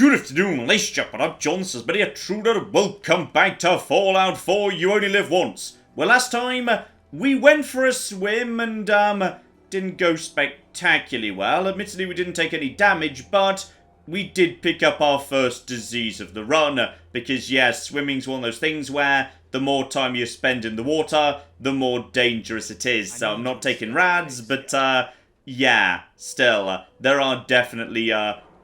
Good afternoon, ladies and gentlemen, I'm John Sisbury, a Truder. Welcome back to Fallout 4, You Only Live Once. Well, last time, we went for a swim and, didn't go spectacularly well. Admittedly, we didn't take any damage, but we did pick up our first disease of the run, because, yes, swimming's one of those things where the more time you spend in the water, the more dangerous it is. So I'm not taking rads, but, yeah, still, there are definitely,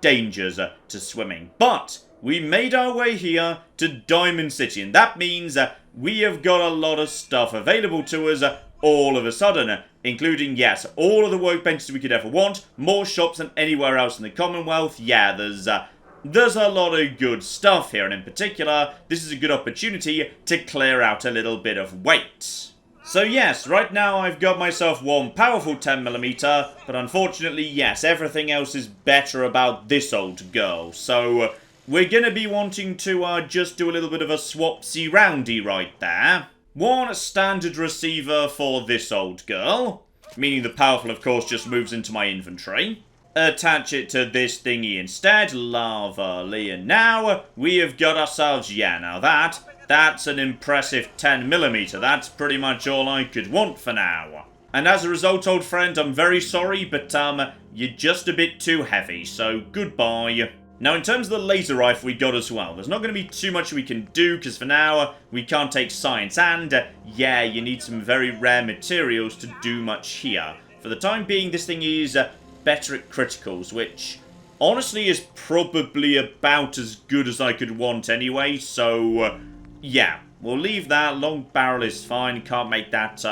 dangers to swimming. But we made our way here to Diamond City, and that means we have got a lot of stuff available to us all of a sudden, including, yes, all of the workbenches we could ever want, more shops than anywhere else in the Commonwealth. Yeah, there's a lot of good stuff here, and in particular, this is a good opportunity to clear out a little bit of weight. So yes, right now I've got myself one powerful 10mm, but unfortunately, yes, everything else is better about this old girl. So we're going to be wanting to just do a little bit of a swapsy roundy right there. One standard receiver for this old girl, meaning the powerful, of course, just moves into my inventory. Attach it to this thingy instead, lovely, and now we have got ourselves, yeah, now that's an impressive 10mm. That's pretty much all I could want for now. And as a result, old friend, I'm very sorry, but you're just a bit too heavy, so goodbye. Now, in terms of the laser rifle we got as well, there's not going to be too much we can do, because for now, we can't take science, and, yeah, you need some very rare materials to do much here. For the time being, this thing is better at criticals, which honestly is probably about as good as I could want anyway, so yeah, we'll leave that. Long barrel is fine, can't make that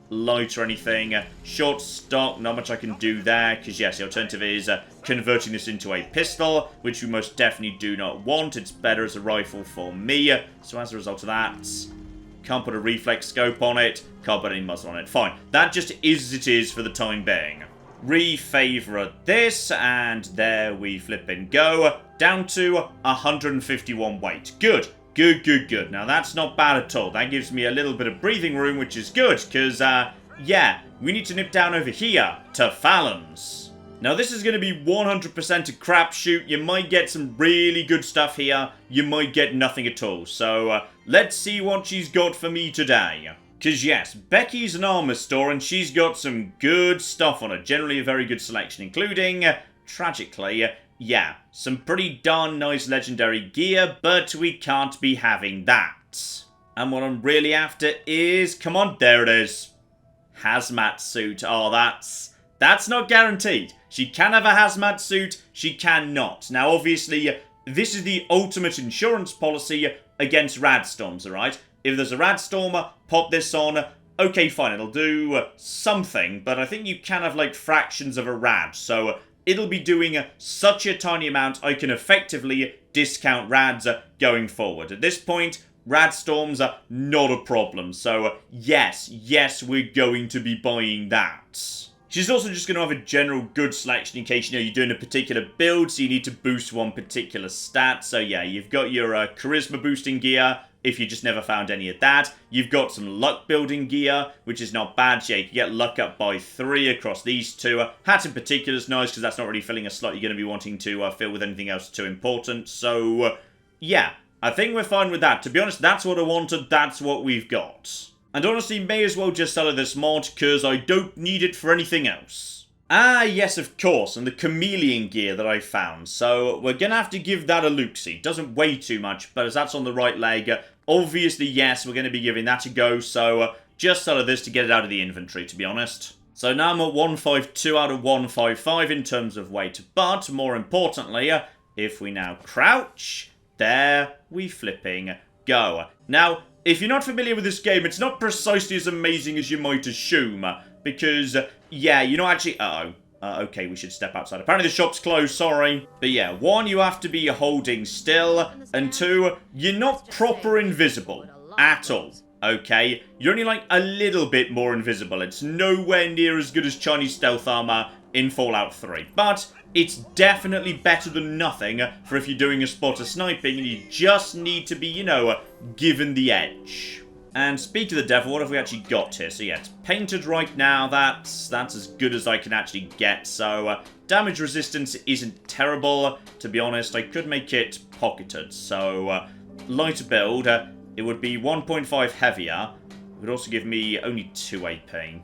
light or anything. Short stock, not much I can do there, because yes, the alternative is converting this into a pistol, which we most definitely do not want. It's better as a rifle for me, so as a result of that, can't put a reflex scope on it, can't put any muzzle on it. Fine, that just is as it is for the time being. Refavorite this, and there we flip and go. Down to 151 weight. Good. Good, good, good. Now, that's not bad at all. That gives me a little bit of breathing room, which is good, because, yeah, we need to nip down over here to Fallon's. Now, this is going to be 100% a crapshoot. You might get some really good stuff here. You might get nothing at all. So, let's see what she's got for me today. Because, yes, Becky's an armor store, and she's got some good stuff on her. Generally a very good selection, including, tragically, yeah, some pretty darn nice legendary gear, but we can't be having that. And what I'm really after is, come on, there it is. Hazmat suit. Oh, that's not guaranteed. She can have a hazmat suit, she cannot. Now, obviously, this is the ultimate insurance policy against radstorms, alright? If there's a radstorm, pop this on. Okay, fine, it'll do something, but I think you can have, like, fractions of a rad, so it'll be doing such a tiny amount, I can effectively discount rads going forward. At this point, radstorms are not a problem, so yes, we're going to be buying that. She's also just going to have a general good selection in case, you know, you're doing a particular build, so you need to boost one particular stat. So yeah, you've got your charisma boosting gear, if you just never found any of that. You've got some luck building gear, which is not bad. Yeah, you can get luck up by 3 across these two. Hat in particular is nice, because that's not really filling a slot you're going to be wanting to fill with anything else too important. So, yeah, I think we're fine with that. To be honest, that's what I wanted, that's what we've got. And honestly, may as well just sell her this mod, because I don't need it for anything else. Ah, yes, of course, and the Chameleon gear that I found. So, we're going to have to give that a look-see. Doesn't weigh too much, but as that's on the right leg, obviously, yes, we're going to be giving that a go, so just sell her this to get it out of the inventory, to be honest. So now I'm at 152 out of 155 in terms of weight, but more importantly, if we now crouch, there we flipping go. Now, if you're not familiar with this game, it's not precisely as amazing as you might assume, because, yeah, you're not actually... okay, we should step outside. Apparently the shop's closed, sorry. But yeah, 1, you have to be holding still, and 2, you're not proper invisible at all, okay? You're only like a little bit more invisible. It's nowhere near as good as Chinese stealth armor in Fallout 3, but it's definitely better than nothing for if you're doing a spot of sniping and you just need to be, you know, given the edge. And speak of the devil, what have we actually got here? So yeah, it's painted right now. That's as good as I can actually get. So damage resistance isn't terrible, to be honest. I could make it pocketed. So lighter build, it would be 1.5 heavier. It would also give me only 2 AP.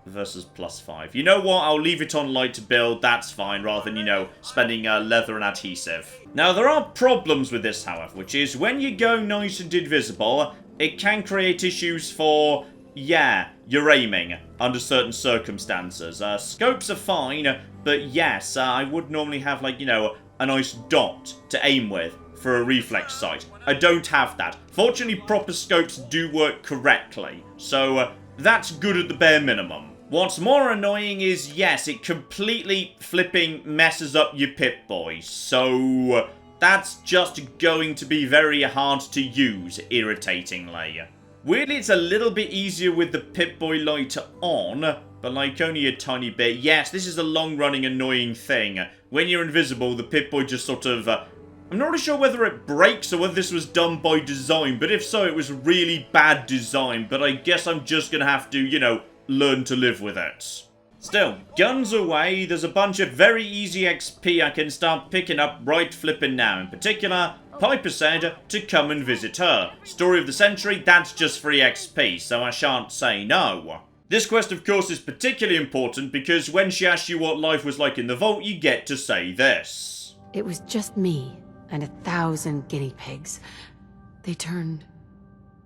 Versus +5. You know what? I'll leave it on light to build. That's fine, rather than, you know, spending leather and adhesive. Now, there are problems with this, however, which is when you go nice and invisible, it can create issues for, yeah, your aiming under certain circumstances. Scopes are fine, but yes, I would normally have, like, you know, a nice dot to aim with for a reflex sight. I don't have that. Fortunately, proper scopes do work correctly, so that's good at the bare minimum. What's more annoying is, yes, it completely flipping messes up your Pip-Boy, so that's just going to be very hard to use, irritatingly. Weirdly, it's a little bit easier with the Pip-Boy lighter on, but like only a tiny bit. Yes, this is a long-running annoying thing. When you're invisible, the Pip-Boy just sort of I'm not really sure whether it breaks or whether this was done by design, but if so, it was really bad design, but I guess I'm just gonna have to, you know, learn to live with it. Still, guns away, there's a bunch of very easy XP I can start picking up right flipping now. In particular, Piper said to come and visit her. Story of the century, that's just free XP, so I shan't say no. This quest, of course, is particularly important because when she asks you what life was like in the vault, you get to say this. It was just me and 1,000 guinea pigs. They turned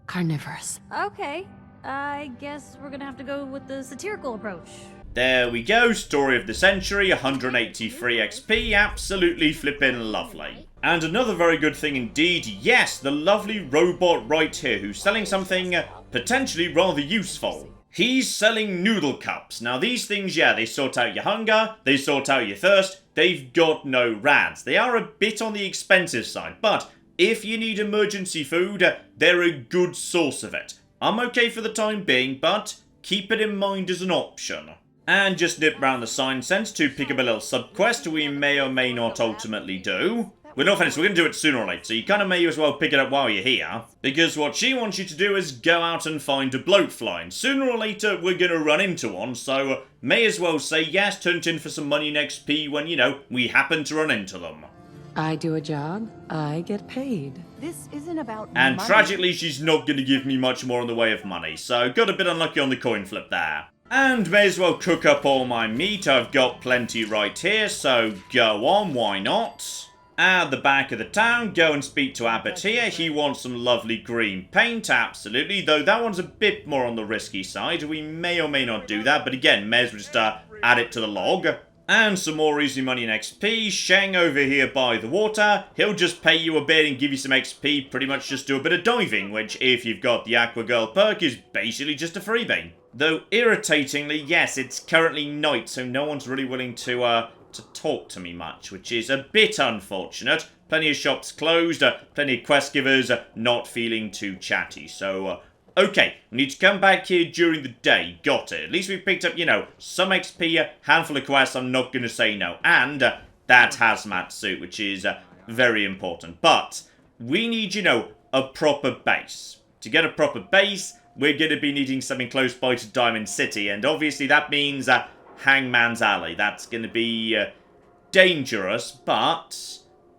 carnivorous. Okay, I guess we're gonna have to go with the satirical approach. There we go, story of the century, 183 XP, absolutely flippin' lovely. And another very good thing indeed, yes, the lovely robot right here who's selling something potentially rather useful. He's selling noodle cups. Now these things, yeah, they sort out your hunger, they sort out your thirst, they've got no rads. They are a bit on the expensive side, but if you need emergency food, they're a good source of it. I'm okay for the time being, but keep it in mind as an option. And just nip round the sign sense to pick up a little sub-quest we may or may not ultimately do. We're not finished, we're going to do it sooner or later, so you kind of may as well pick it up while you're here. Because what she wants you to do is go out and find a bloat fly. And sooner or later, we're going to run into one, so may as well say yes, turn it in for some money and XP when, you know, we happen to run into them. I do a job, I get paid. This isn't about And money. tragically, she's not going to give me much more in the way of money, so got a bit unlucky on the coin flip there. And may as well cook up all my meat, I've got plenty right here, so go on, why not? At the back of the town, go and speak to Abbott here, he wants some lovely green paint, absolutely, though that one's a bit more on the risky side, we may or may not do that, but again, may as well just add it to the log. And some more easy money and XP, Sheng over here by the water, he'll just pay you a bit and give you some XP, pretty much just do a bit of diving, which if you've got the Aqua Girl perk is basically just a freebie. Though irritatingly, yes, it's currently night, so no one's really willing to talk to me much, which is a bit unfortunate. Plenty of shops closed, plenty of quest givers not feeling too chatty, so okay, we need to come back here during the day, got it. At least we've picked up, you know, some XP, handful of quests, I'm not going to say no. And that hazmat suit, which is very important. But we need, you know, a proper base. To get a proper base, we're going to be needing something close by to Diamond City, and obviously that means Hangman's Alley. That's going to be dangerous, but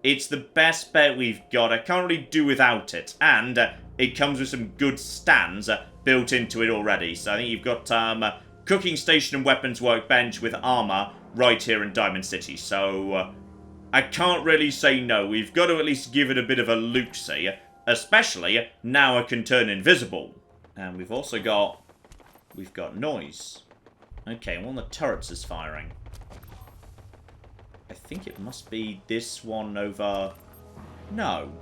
it's the best bet we've got. I can't really do without it, and it comes with some good stands built into it already. So I think you've got cooking station and weapons workbench with armor right here in Diamond City. So I can't really say no. We've got to at least give it a bit of a look-see, especially now I can turn invisible. And we've also got noise. Okay, one of the turrets is firing. I think it must be this one over... No.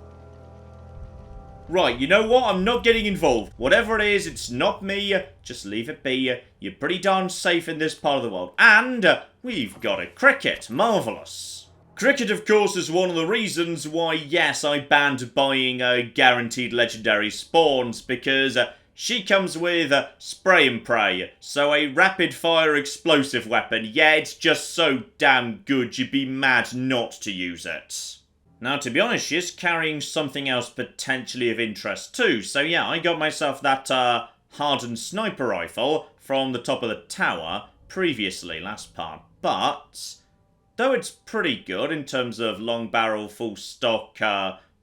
Right, you know what? I'm not getting involved. Whatever it is, it's not me. Just leave it be. You're pretty darn safe in this part of the world. And we've got a cricket. Marvellous. Cricket, of course, is one of the reasons why, yes, I banned buying guaranteed legendary spawns, because she comes with spray and pray, so a rapid-fire explosive weapon. Yeah, it's just so damn good, you'd be mad not to use it. Now, to be honest, she's carrying something else potentially of interest too. So yeah, I got myself that hardened sniper rifle from the top of the tower previously, last part. But though it's pretty good in terms of long barrel, full stock,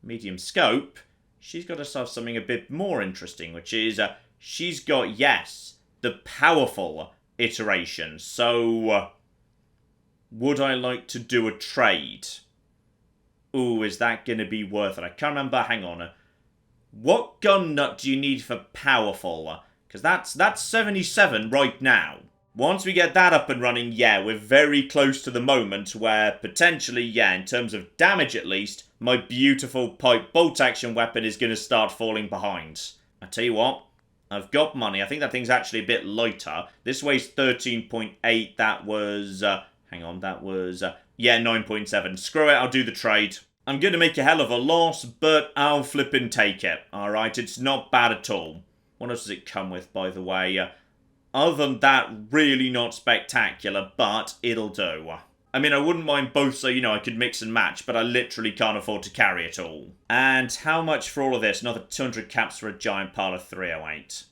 medium scope, she's got herself something a bit more interesting, which is she's got, yes, the powerful iteration. So would I like to do a trade? Ooh, is that going to be worth it? I can't remember. Hang on. What gun nut do you need for powerful? Because that's 77 right now. Once we get that up and running, yeah, we're very close to the moment where potentially, yeah, in terms of damage at least, my beautiful pipe bolt action weapon is going to start falling behind. I tell you what, I've got money. I think that thing's actually a bit lighter. This weighs 13.8. That was, hang on, that was, yeah, 9.7. Screw it, I'll do the trade. I'm going to make a hell of a loss, but I'll flippin' take it. Alright, it's not bad at all. What else does it come with, by the way? Other than that, really not spectacular, but it'll do. I mean, I wouldn't mind both so, you know, I could mix and match, but I literally can't afford to carry it all. And how much for all of this? Another 200 caps for a giant pile of 308.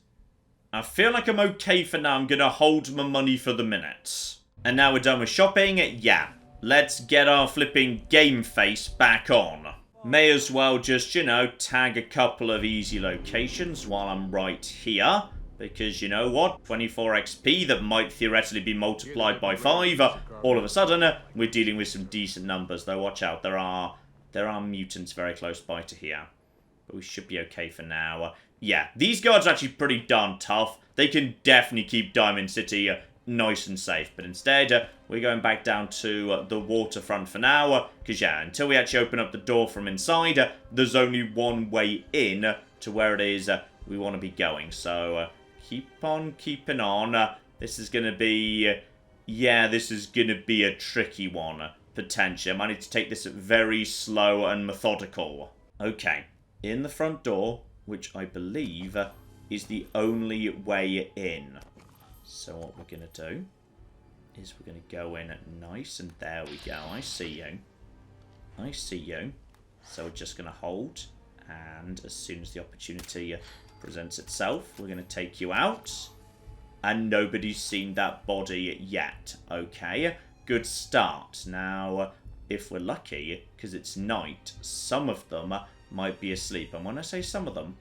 I feel like I'm okay for now. I'm going to hold my money for the minute. And now we're done with shopping. Yeah, let's get our flipping game face back on. May as well just, you know, tag a couple of easy locations while I'm right here. Because, you know what, 24 XP that might theoretically be multiplied by 5. All of a sudden, we're dealing with some decent numbers. Though, watch out, there are mutants very close by to here. But we should be okay for now. Yeah, these guards are actually pretty darn tough. They can definitely keep Diamond City nice and safe. But instead, we're going back down to the waterfront for now. Because, yeah, until we actually open up the door from inside, there's only one way in to where it is we want to be going. So, keep on keeping on. This is going to be... yeah, this is going to be a tricky one, potentially. I might need to take this very slow and methodical. Okay, in the front door, which I believe is the only way in. So what we're going to do is we're going to go in nice, and there we go. I see you. I see you. So we're just going to hold, and as soon as the opportunity presents itself, we're going to take you out. And nobody's seen that body yet. Okay, good start. Now, if we're lucky, because it's night, some of them might be asleep. And when I say some of them,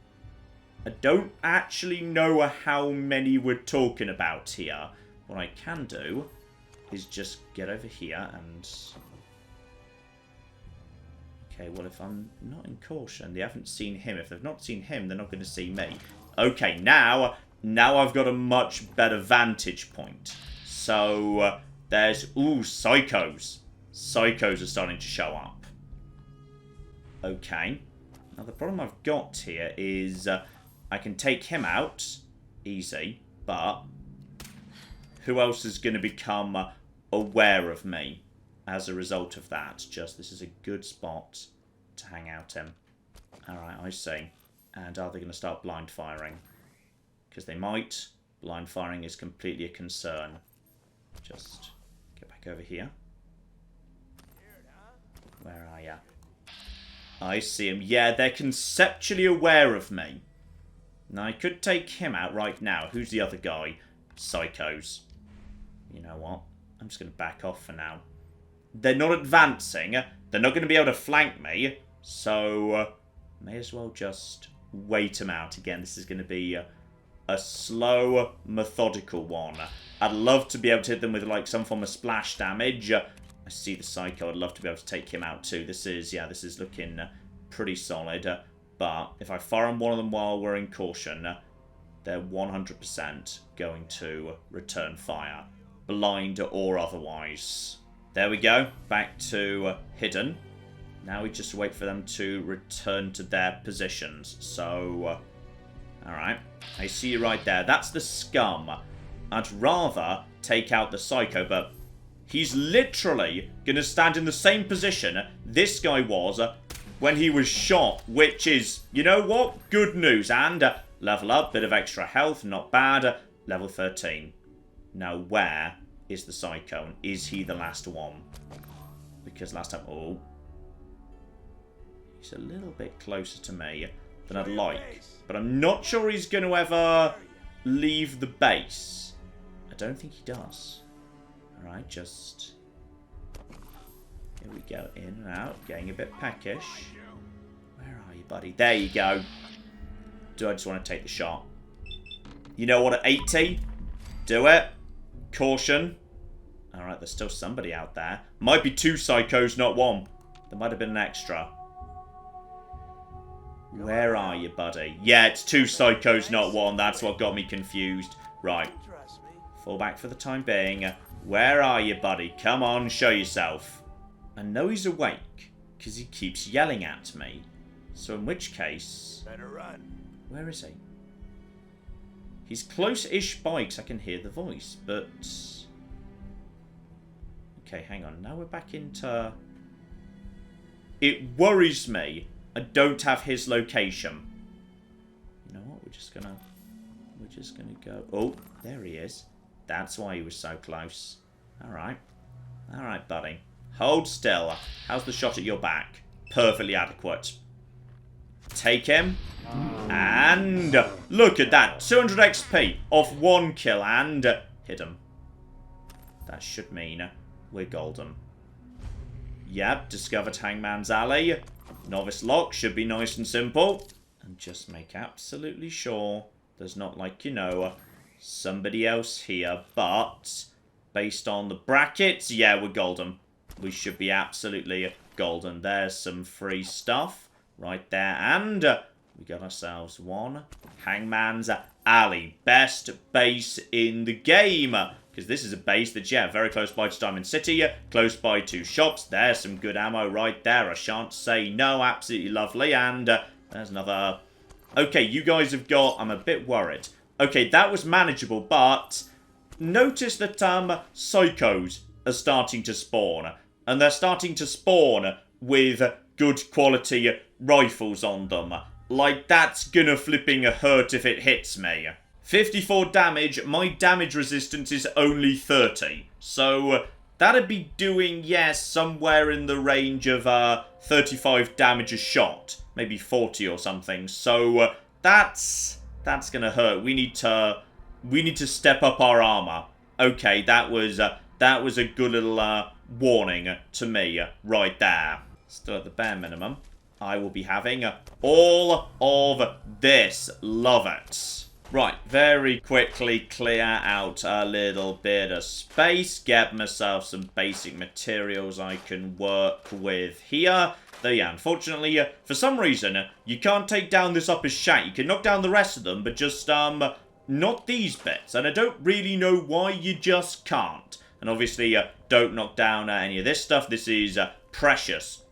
I don't actually know how many we're talking about here. What I can do is just get over here and... okay, well, if I'm not in caution, they haven't seen him. If they've not seen him, they're not going to see me. Okay, now I've got a much better vantage point. So, there's... ooh, psychos. Psychos are starting to show up. Okay. Now, the problem I've got here is I can take him out. Easy. But who else is going to become aware of me as a result of that? Just, this is a good spot to hang out in. Alright, I see. And are they going to start blind firing? Because they might. Blind firing is completely a concern. Just get back over here. Where are ya? I see him. Yeah, they're conceptually aware of me. Now, I could take him out right now. Who's the other guy? Psychos. You know what? I'm just going to back off for now. They're not advancing. They're not going to be able to flank me. So, may as well just wait them out. Again, this is going to be a slow, methodical one. I'd love to be able to hit them with like some form of splash damage. I see the Psycho. I'd love to be able to take him out too. This is looking pretty solid. But if I fire on one of them while we're in caution, they're 100% going to return fire. Blind or otherwise. There we go. Back to hidden. Now we just wait for them to return to their positions. So, alright. I see you right there. That's the scum. I'd rather take out the Psycho, but he's literally going to stand in the same position this guy was when he was shot, which is, you know what? Good news. And level up, bit of extra health, not bad. Level 13. Now, where is the Psycho? And is he the last one? Because last time... oh. He's a little bit closer to me than I'd like. But I'm not sure he's going to ever leave the base. I don't think he does. Alright, just... Here we go, in and out, getting a bit peckish. Where are you, buddy? There you go. Do I just want to take the shot? You know what, at 80? Do it. Caution. Alright, there's still somebody out there. Might be 2 psychos, not 1. There might have been an extra. Where are you, buddy? Yeah, it's 2 psychos, not 1. That's what got me confused. Right. Fall back for the time being. Where are you, buddy? Come on, show yourself. I know he's awake, because he keeps yelling at me. So in which case... Better run. Where is he? He's close-ish by, because I can hear the voice, but... Okay, hang on. Now we're back into... It worries me I don't have his location. You know what? We're just gonna go... Oh, there he is. That's why he was so close. Alright. Alright, buddy. Hold still. How's the shot at your back? Perfectly adequate. Take him. And look at that. 200 XP off 1 kill and hit him. That should mean we're golden. Yep, discovered Hangman's Alley. Novice lock should be nice and simple. And just make absolutely sure there's not, like, you know, somebody else here. But based on the brackets, yeah, we're golden. We should be absolutely golden. There's some free stuff right there. And we got ourselves 1 Hangman's Alley. Best base in the game. Because this is a base that's, yeah, very close by to Diamond City. Close by to shops. There's some good ammo right there. I shan't say no. Absolutely lovely. And there's another... Okay, you guys have got... I'm a bit worried. Okay, that was manageable, but... Notice that psychos are starting to spawn. And they're starting to spawn with good quality rifles on them. Like, that's gonna flipping hurt if it hits me. 54 damage, my damage resistance is only 30. So, that'd be doing, yes, somewhere in the range of 35 damage a shot. Maybe 40 or something. So, that's gonna hurt. We need to step up our armor. Okay, that was a good little warning to me right there. Still at the bare minimum. I will be having all of this. Love it. Right, very quickly clear out a little bit of space. Get myself some basic materials I can work with here. Though, yeah, unfortunately, for some reason, you can't take down this upper shack. You can knock down the rest of them, but just, not these bits. And I don't really know why you just can't. And obviously, don't knock down any of this stuff. This is precious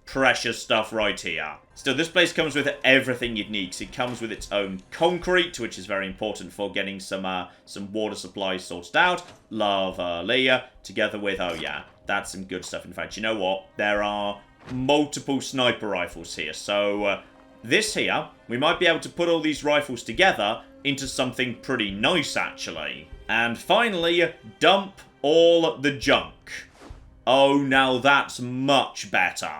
stuff right here. Still, this place comes with everything you'd need. It comes with its own concrete, which is very important for getting some water supplies sorted out. Lovely. Together with, oh yeah, that's some good stuff. In fact, you know what? There are multiple sniper rifles here. So, this here, we might be able to put all these rifles together into something pretty nice, actually. And finally, dump all the junk. Oh, now that's much better.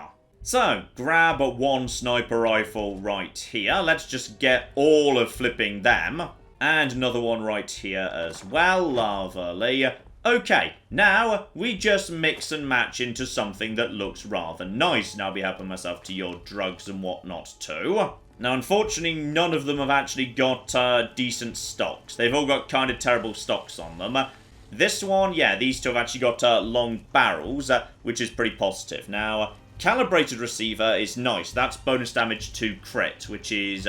So, grab 1 sniper rifle right here. Let's just get all of flipping them. And another one right here as well. Lovely. Okay, now we just mix and match into something that looks rather nice. And I'll be helping myself to your drugs and whatnot too. Now, unfortunately, none of them have actually got decent stocks. They've all got kind of terrible stocks on them. This one, yeah, these two have actually got long barrels, which is pretty positive. Now, calibrated receiver is nice. That's bonus damage to crit, which is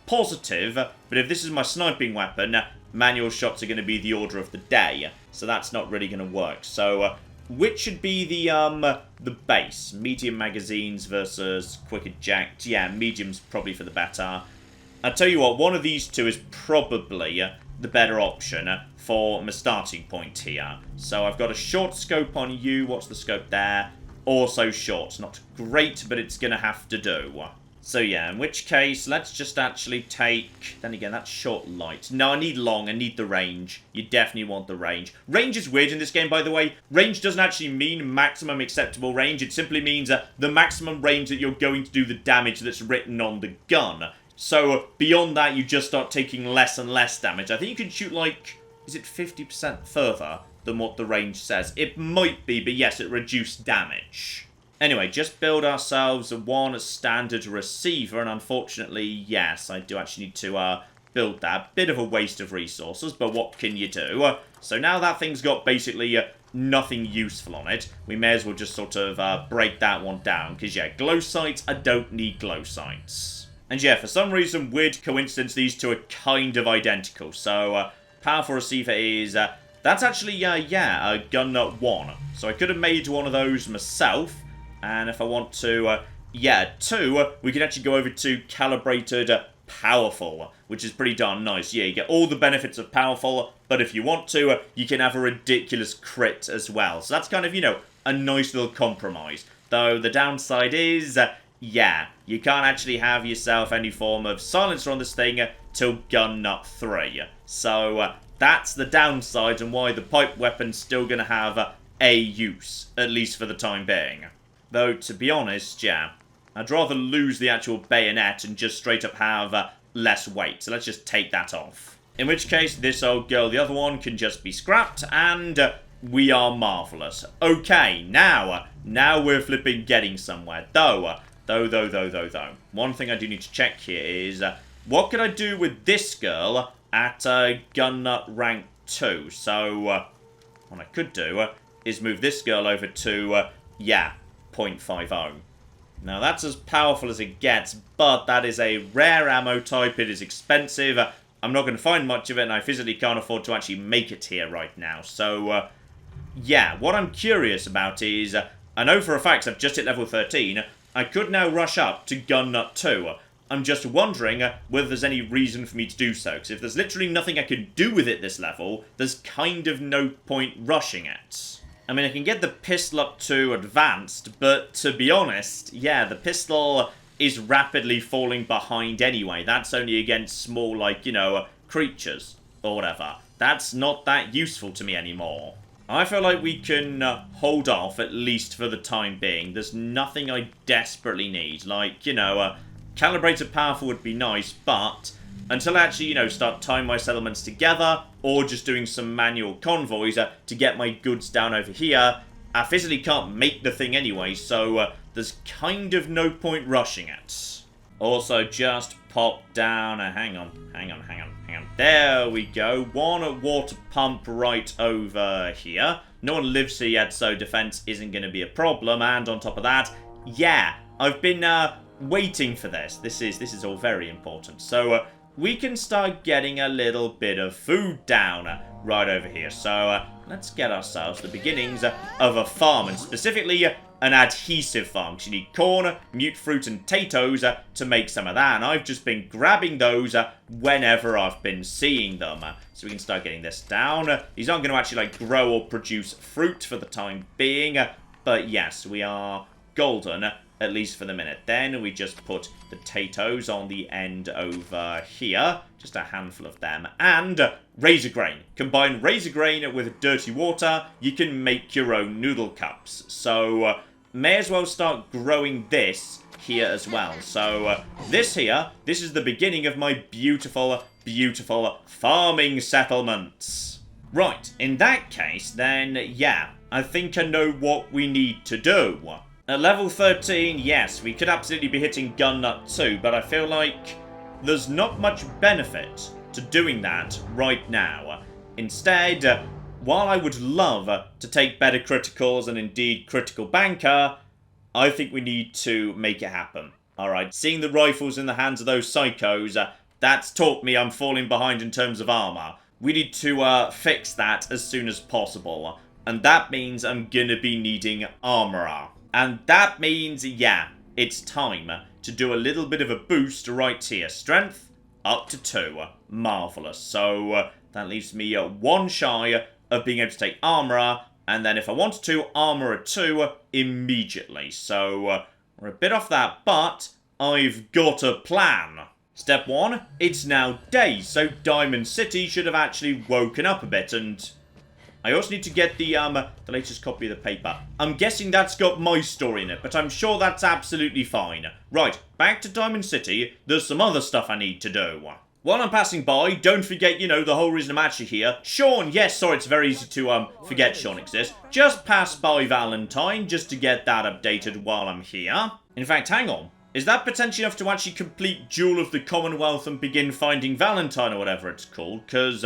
positive. But if this is my sniping weapon, manual shots are going to be the order of the day. So that's not really going to work. So, which should be the base? Medium magazines versus quick eject. Yeah, medium's probably for the better. I'll tell you what, one of these two is probably the better option for my starting point here. So I've got a short scope on you. What's the scope there? Also short. Not great, but it's going to have to do. So yeah, in which case, let's just actually take... Then again, that's short light. No, I need long. I need the range. You definitely want the range. Range is weird in this game, by the way. Range doesn't actually mean maximum acceptable range. It simply means the maximum range that you're going to do the damage that's written on the gun. So beyond that, you just start taking less and less damage. I think you can shoot like... Is it 50% further than what the range says? It might be, but yes, it reduced damage. Anyway, just build ourselves one standard receiver, and unfortunately, yes, I do actually need to build that. Bit of a waste of resources, but what can you do? So now that thing's got basically nothing useful on it, we may as well just sort of break that one down, because yeah, glow sights, I don't need glow sights. And yeah, for some reason, weird coincidence, these two are kind of identical. So, powerful receiver is... that's actually, yeah, a gun nut 1. So I could have made one of those myself. And if I want to, yeah, 2, we can actually go over to calibrated powerful, which is pretty darn nice. Yeah, you get all the benefits of powerful, but if you want to, you can have a ridiculous crit as well. So that's kind of, you know, a nice little compromise. Though the downside is, yeah, you can't actually have yourself any form of silencer on this thing till gun nut 3. So that's the downside and why the pipe weapon's still going to have a use, at least for the time being. Though, to be honest, yeah, I'd rather lose the actual bayonet and just straight up have less weight. So let's just take that off. In which case, this old girl, the other one, can just be scrapped, and we are marvellous. Okay, now we're flipping getting somewhere. Though. One thing I do need to check here is, what can I do with this girl at gun nut rank 2? So, what I could do is move this girl over to, yeah, 0.50. Now, that's as powerful as it gets, but that is a rare ammo type. It is expensive. I'm not going to find much of it, and I physically can't afford to actually make it here right now. So, yeah, what I'm curious about is, I know for a fact I've just hit level 13. I could now rush up to gun nut 2. I'm just wondering whether there's any reason for me to do so, because if there's literally nothing I can do with it this level, there's kind of no point rushing it. I mean, I can get the pistol up to advanced, but to be honest, yeah, the pistol is rapidly falling behind anyway. That's only against small, like, you know, creatures or whatever. That's not that useful to me anymore. I feel like we can hold off, at least for the time being. There's nothing I desperately need. Like, you know, calibrated powerful would be nice, but until I actually, you know, start tying my settlements together, or just doing some manual convoys to get my goods down over here, I physically can't make the thing anyway, so there's kind of no point rushing it. Also, just pop down, hang on. There we go, one water pump right over here. No one lives here yet, so defense isn't going to be a problem, and on top of that, yeah, I've been waiting for this. This is all very important. So, we can start getting a little bit of food down right over here. So, let's get ourselves the beginnings of a farm, and specifically an adhesive farm. Because you need corn, mute fruit, and potatoes to make some of that. And I've just been grabbing those whenever I've been seeing them. So we can start getting this down. These aren't going to actually like grow or produce fruit for the time being. But yes, we are golden, at least for the minute. Then we just put potatoes on the end over here. Just a handful of them. And razor grain. Combine razor grain with dirty water, you can make your own noodle cups. So, may as well start growing this here as well. So, this is the beginning of my beautiful, beautiful farming settlements. Right, in that case, then, yeah, I think I know what we need to do. At level 13, yes, we could absolutely be hitting gun nut 2, but I feel like there's not much benefit to doing that right now. Instead, while I would love to take better criticals and indeed critical banker, I think we need to make it happen. Alright, seeing the rifles in the hands of those psychos, that's taught me I'm falling behind in terms of armor. We need to fix that as soon as possible. And that means I'm gonna be needing armorer. And that means, yeah, it's time to do a little bit of a boost right here. Strength, up to 2. Marvellous. So, that leaves me 1 shy of being able to take armourer. And then if I wanted to, armourer 2 immediately. So, we're a bit off that. But, I've got a plan. Step 1, it's now day, so Diamond City should have actually woken up a bit, and I also need to get the latest copy of the paper. I'm guessing that's got my story in it, but I'm sure that's absolutely fine. Right, back to Diamond City. There's some other stuff I need to do. While I'm passing by, don't forget, the whole reason I'm actually here. Sean, yes, sorry, it's very easy to, forget Sean exists. Just pass by Valentine, just to get that updated while I'm here. In fact, hang on. Is that potentially enough to actually complete Jewel of the Commonwealth and begin finding Valentine, or whatever it's called? Because,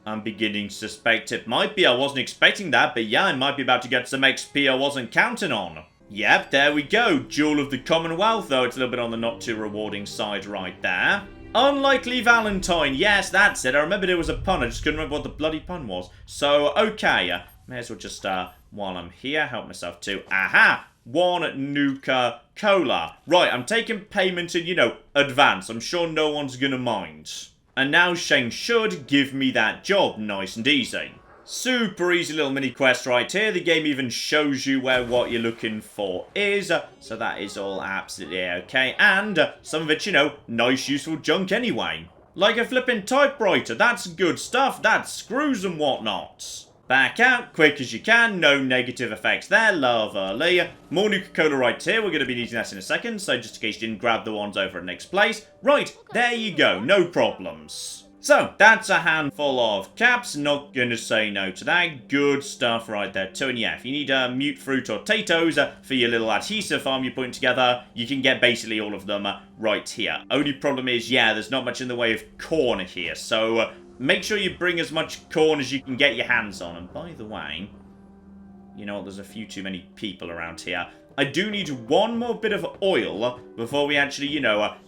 I'm beginning to suspect it might be. I wasn't expecting that, but yeah, I might be about to get some XP I wasn't counting on. Yep, there we go. Jewel of the Commonwealth, though it's a little bit on the not too rewarding side right there. Unlikely Valentine. Yes, that's it. I remember there was a pun. I just couldn't remember what the bloody pun was. So, okay. May as well just, while I'm here, help myself to... Aha! 1 Nuka-Cola. Right, I'm taking payment in, advance. I'm sure no one's gonna mind. And now Shane should give me that job nice and easy. Super easy little mini quest right here. The game even shows you where what you're looking for is. So that is all absolutely okay. And some of it's, nice useful junk anyway. Like a flipping typewriter. That's good stuff. That's screws and whatnot. Back out, quick as you can. No negative effects there. Lovely. More Nuka-Cola right here. We're going to be needing that in a second. So just in case you didn't grab the ones over at next place. Right, there you go. No problems. So, that's a handful of caps. Not going to say no to that. Good stuff right there too. And yeah, if you need mute fruit or potatoes for your little adhesive farm you're putting together, you can get basically all of them right here. Only problem is, yeah, there's not much in the way of corn here. So... make sure you bring as much corn as you can get your hands on. And by the way, you know what, there's a few too many people around here. I do need one more bit of oil before we actually,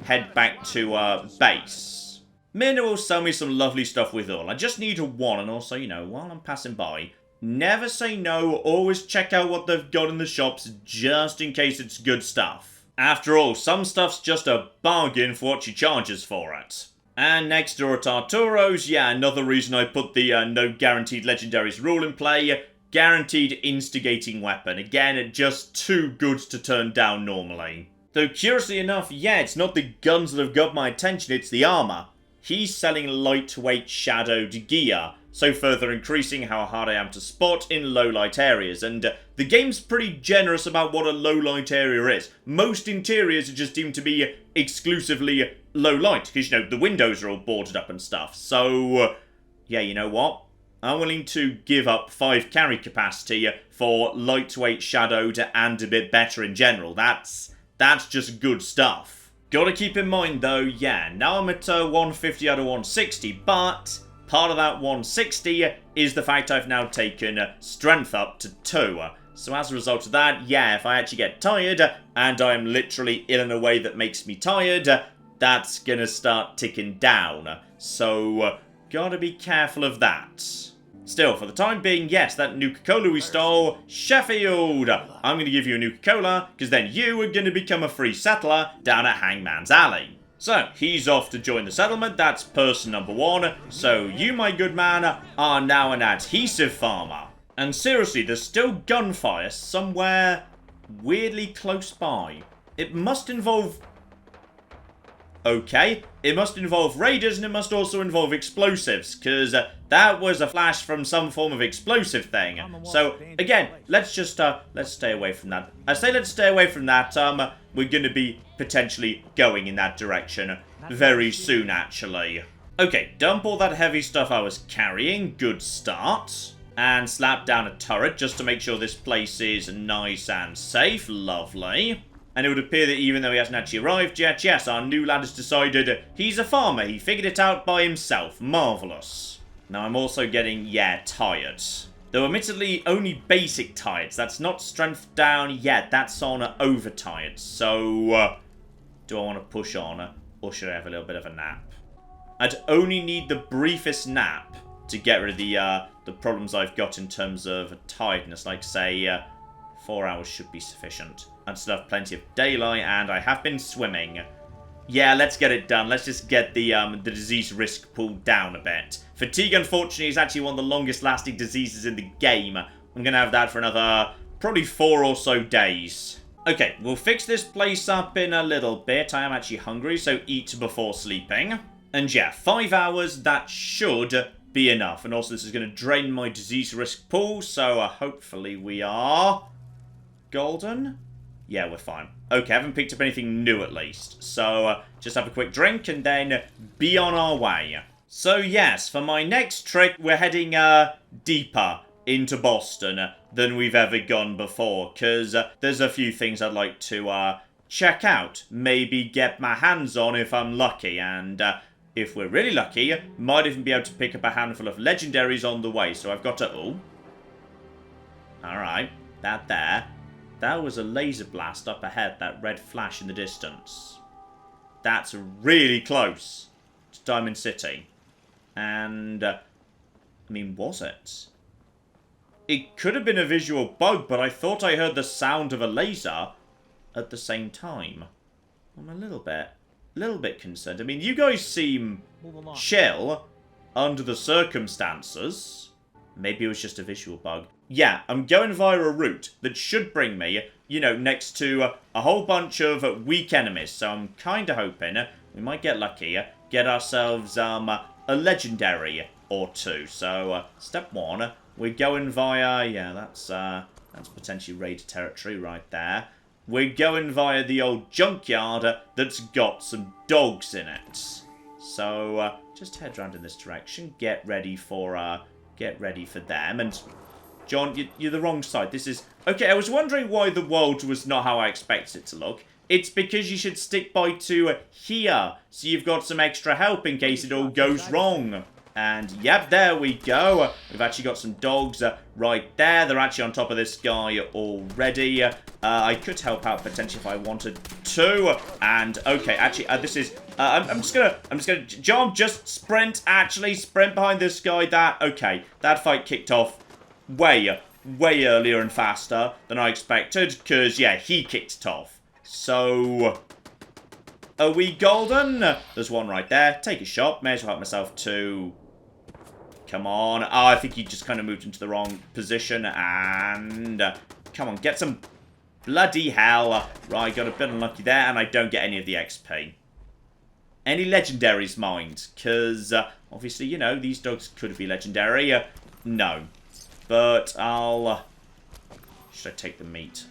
head back to base. Mina will sell me some lovely stuff with oil. I just need one. And also, while I'm passing by, never say no. Always check out what they've got in the shops just in case it's good stuff. After all, some stuff's just a bargain for what she charges for it. And next door at Arturo's, yeah, another reason I put the no guaranteed legendaries rule in play. Guaranteed instigating weapon. Again, just too good to turn down normally. Though curiously enough, yeah, it's not the guns that have got my attention, it's the armor. He's selling lightweight shadowed gear, so further increasing how hard I am to spot in low light areas. And the game's pretty generous about what a low light area is. Most interiors are just deemed to be exclusively low light, because, the windows are all boarded up and stuff. So, yeah, you know what? I'm willing to give up 5 carry capacity for lightweight shadowed and a bit better in general. That's just good stuff. Gotta keep in mind, though, yeah, now I'm at 150 out of 160, but part of that 160 is the fact I've now taken strength up to 2. So as a result of that, yeah, if I actually get tired, and I'm literally ill in a way that makes me tired, that's gonna start ticking down. So, gotta be careful of that. Still, for the time being, yes, that Nuka-Cola we stole, Sheffield! I'm gonna give you a Nuka-Cola, because then you are gonna become a free settler down at Hangman's Alley. So, he's off to join the settlement, that's person number 1. So, you, my good man, are now an adhesive farmer. And seriously, there's still gunfire somewhere weirdly close by. It must involve... okay, it must involve raiders and it must also involve explosives, because that was a flash from some form of explosive thing. So, again, let's just, let's stay away from that. I say let's stay away from that, we're going to be potentially going in that direction very soon, actually. Okay, dump all that heavy stuff I was carrying, good start. And slap down a turret just to make sure this place is nice and safe, lovely. And it would appear that even though he hasn't actually arrived yet, yes, our new lad has decided he's a farmer. He figured it out by himself. Marvellous. Now, I'm also getting, yeah, tired. Though, admittedly, only basic tired. That's not strength down yet. That's on overtired. So, do I want to push on? Or should I have a little bit of a nap? I'd only need the briefest nap to get rid of the problems I've got in terms of tiredness. Like, say, 4 hours should be sufficient. I'd still have plenty of daylight, and I have been swimming. Yeah, let's get it done. Let's just get the disease risk pulled down a bit. Fatigue, unfortunately, is actually one of the longest-lasting diseases in the game. I'm going to have that for another, probably 4 or so days. Okay, we'll fix this place up in a little bit. I am actually hungry, so eat before sleeping. And yeah, 5 hours, that should be enough. And also, this is going to drain my disease risk pool, so hopefully we are golden. Yeah, we're fine. Okay, I haven't picked up anything new at least. So, just have a quick drink and then be on our way. So, yes, for my next trick, we're heading deeper into Boston than we've ever gone before. Because there's a few things I'd like to check out. Maybe get my hands on if I'm lucky. And if we're really lucky, might even be able to pick up a handful of legendaries on the way. So I've got to... Oh. Alright, that there. That was a laser blast up ahead, that red flash in the distance. That's really close to Diamond City. And, I mean, was it? It could have been a visual bug, but I thought I heard the sound of a laser at the same time. I'm a little bit concerned. I mean, you guys seem chill under the circumstances. Maybe it was just a visual bug. Yeah, I'm going via a route that should bring me, you know, next to a whole bunch of weak enemies. So I'm kind of hoping we might get lucky, get ourselves a legendary or two. So step one, we're going via, yeah, that's potentially raid territory right there. We're going via the old junkyard that's got some dogs in it. So just head round in this direction, get ready for them. And John, you're the wrong side. This is... Okay, I was wondering why the world was not how I expected it to look. It's because you should stick by to here, so you've got some extra help in case it all goes wrong. And, yep, there we go. We've actually got some dogs right there. They're actually on top of this guy already. I could help out potentially if I wanted to. And, okay, actually, this is... I'm just gonna... John, just sprint, actually. Sprint behind this guy. Okay, that fight kicked off way earlier and faster than I expected. Because, yeah, he kicked it off. So... Are we golden? There's one right there. Take a shot. May as well help myself too. Come on. Oh, I think he just kind of moved into the wrong position. And come on, get some bloody hell. Right, got a bit unlucky there. And I don't get any of the XP. Any legendaries, mind? Because, obviously, you know, these dogs could be legendary. No. But I'll... Should I take the meat?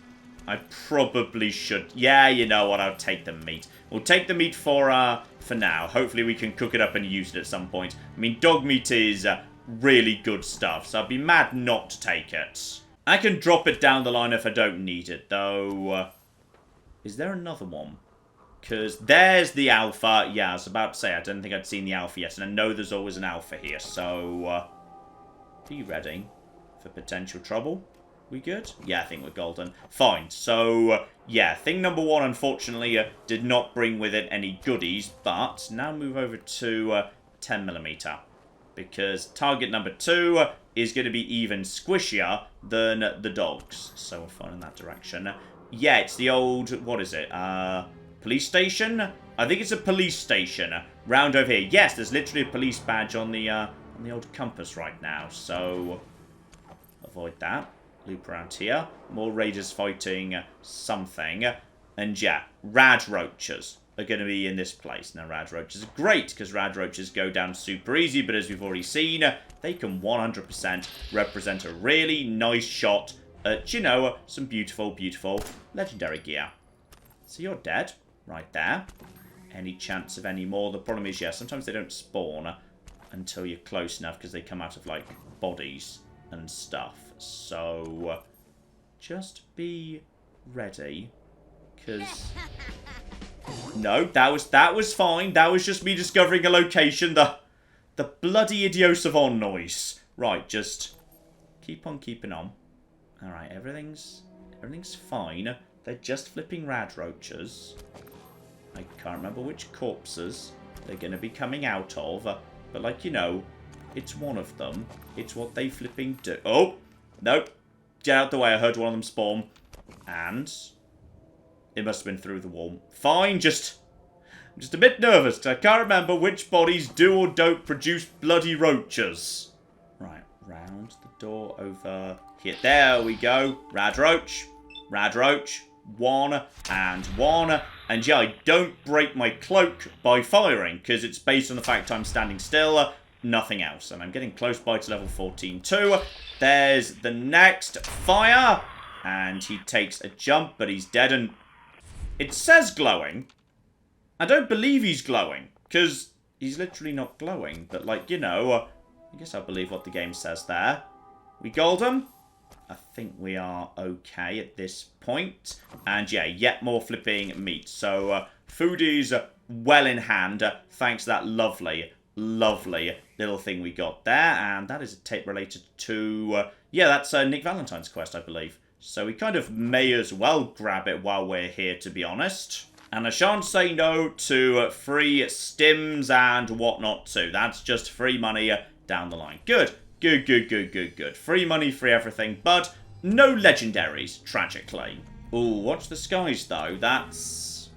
I probably should. Yeah, you know what? I'll take the meat. We'll take the meat for now. Hopefully we can cook it up and use it at some point. I mean, dog meat is really good stuff, so I'd be mad not to take it. I can drop it down the line if I don't need it, though. Is there another one? Because there's the alpha. Yeah, I was about to say, I don't think I'd seen the alpha yet, and I know there's always an alpha here, so... are you ready for potential trouble? We good? Yeah, I think we're golden. Fine. So, yeah, thing number one, unfortunately, did not bring with it any goodies, but now move over to 10mm. Because target number 2 is going to be even squishier than the dogs. So we're fine in that direction. Yeah, it's the old, what is it? Police station? I think it's a police station round over here. Yes, there's literally a police badge on the old compass right now, so avoid that. Loop around here. More raiders fighting something. And yeah, radroaches are going to be in this place. Now, radroaches are great because radroaches go down super easy, but as we've already seen, they can 100% represent a really nice shot at, you know, some beautiful, beautiful legendary gear. So you're dead right there. Any chance of any more? The problem is, yeah, sometimes they don't spawn until you're close enough because they come out of, like, bodies and stuff. So, just be ready, because... No, that was fine. That was just me discovering a location. The bloody idiosavon noise. Right, just keep on keeping on. Alright, everything's fine. They're just flipping radroaches. I can't remember which corpses they're going to be coming out of, but like, you know, it's one of them. It's what they flipping do. Oh! Nope. Get out the way. I heard one of them spawn. And it must have been through the wall. Fine, I'm just a bit nervous because I can't remember which bodies do or don't produce bloody roaches. Right, round the door over here. There we go. Radroach. Radroach. 1 and 1. And yeah, I don't break my cloak by firing, because it's based on the fact I'm standing still, nothing else. And I'm getting close by to level 14 too. There's the next fire, and he takes a jump, but he's dead, and it says glowing. I don't believe he's glowing, because he's literally not glowing. But, like, you know, I guess I'll believe what the game says there. We gold him. I think we are okay at this point. And yeah, yet more flipping meat. So food is well in hand, thanks to that lovely, lovely little thing we got there. And that is a tape related to, yeah, that's Nick Valentine's quest, I believe. So we kind of may as well grab it while we're here, to be honest. And I shan't say no to free stims and whatnot too. That's just free money down the line. Good. Good, good, good, good, good. Free money, free everything, but no legendaries, tragically. Ooh, watch the skies, though. That's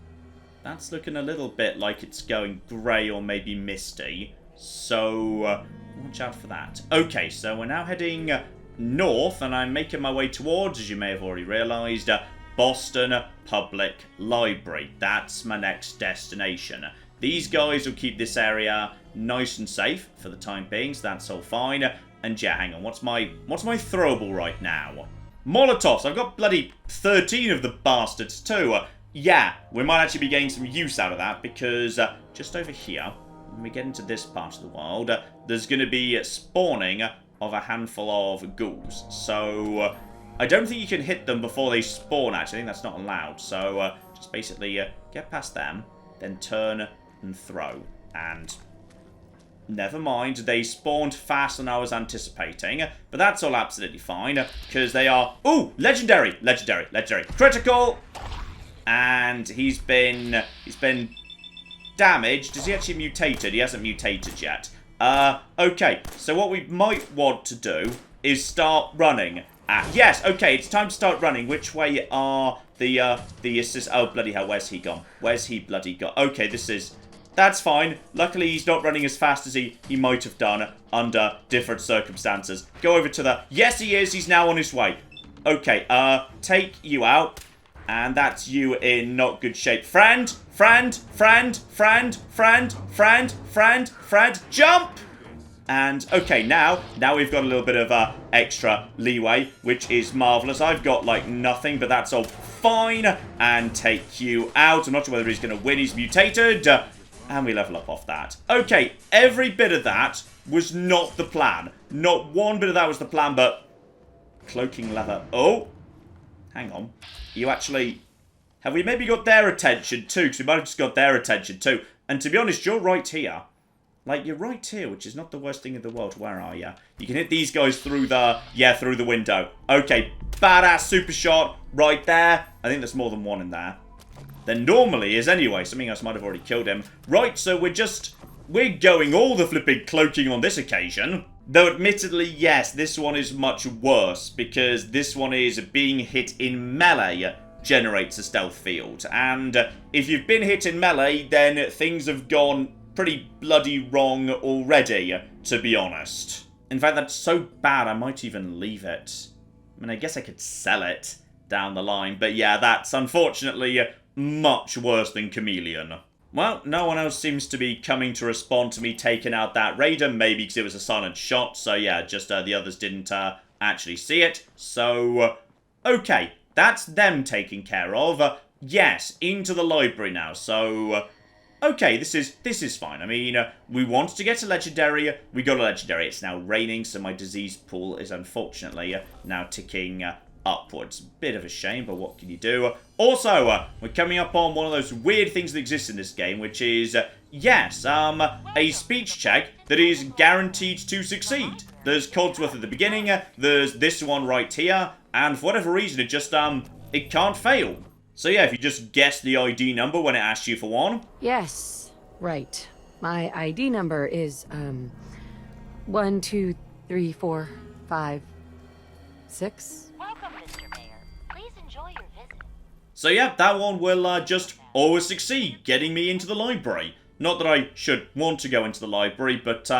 looking a little bit like it's going grey or maybe misty. So, watch out for that. Okay, so we're now heading north, and I'm making my way towards, as you may have already realised, Boston Public Library. That's my next destination. These guys will keep this area nice and safe for the time being, so that's all fine. And yeah, hang on, what's my throwable right now? Molotovs. I've got bloody 13 of the bastards too. Yeah, we might actually be getting some use out of that, because just over here, when we get into this part of the world, there's going to be spawning of a handful of ghouls. So I don't think you can hit them before they spawn, actually. I think that's not allowed. So just basically get past them, then turn and throw. And never mind, they spawned faster than I was anticipating, but that's all absolutely fine, because they are... Ooh, legendary, legendary, legendary. Critical! And he's been damaged. Is he actually mutated? He hasn't mutated yet. Okay, so what we might want to do is start running. Yes, okay, it's time to start running. Which way are the assist... Oh, bloody hell, where's he gone? Where's he bloody gone? Okay, this is... That's fine. Luckily, he's not running as fast as he might have done under different circumstances. Go over to the... Yes, he is. He's now on his way. Okay, take you out. And that's you in not good shape. Friend, friend, friend, friend, friend, friend, friend, friend, jump! And, okay, now we've got a little bit of extra leeway, which is marvellous. I've got, like, nothing, but that's all fine. And take you out. I'm not sure whether he's going to win. He's mutated. And we level up off that. Okay, every bit of that was not the plan. Not one bit of that was the plan, but... Cloaking leather. Oh! Hang on. You actually... Have we maybe got their attention too? Because we might have just got their attention too. And to be honest, you're right here. Like, you're right here, which is not the worst thing in the world. Where are you? You can hit these guys through the... Yeah, through the window. Okay, badass super shot right there. I think there's more than one in there than normally is anyway. Something else might have already killed him. Right, so we're going all the flipping cloaking on this occasion. Though admittedly, yes, this one is much worse, because this one is being hit in melee generates a stealth field. And if you've been hit in melee, then things have gone pretty bloody wrong already, to be honest. In fact, that's so bad I might even leave it. I mean, I guess I could sell it down the line, but yeah, that's unfortunately much worse than Chameleon. Well, no one else seems to be coming to respond to me taking out that raider, maybe because it was a silent shot, so yeah, just the others didn't actually see it. So, okay, that's them taken care of. Yes, into the library now, so... Okay, this is fine. I mean, we wanted to get a legendary, we got a legendary. It's now raining, so my disease pool is unfortunately now ticking upwards. Bit of a shame, but what can you do? Also, we're coming up on one of those weird things that exist in this game, which is, yes, a speech check that is guaranteed to succeed. There's Codsworth at the beginning, there's this one right here, and for whatever reason, it just, it can't fail. So yeah, if you just guess the ID number when it asks you for one. Yes, right. My ID number is, 1, 2, 3, 4, 5, 6. Welcome, Mr. Mayor. Please enjoy your visit. So yeah, that one will just always succeed, getting me into the library. Not that I should want to go into the library, but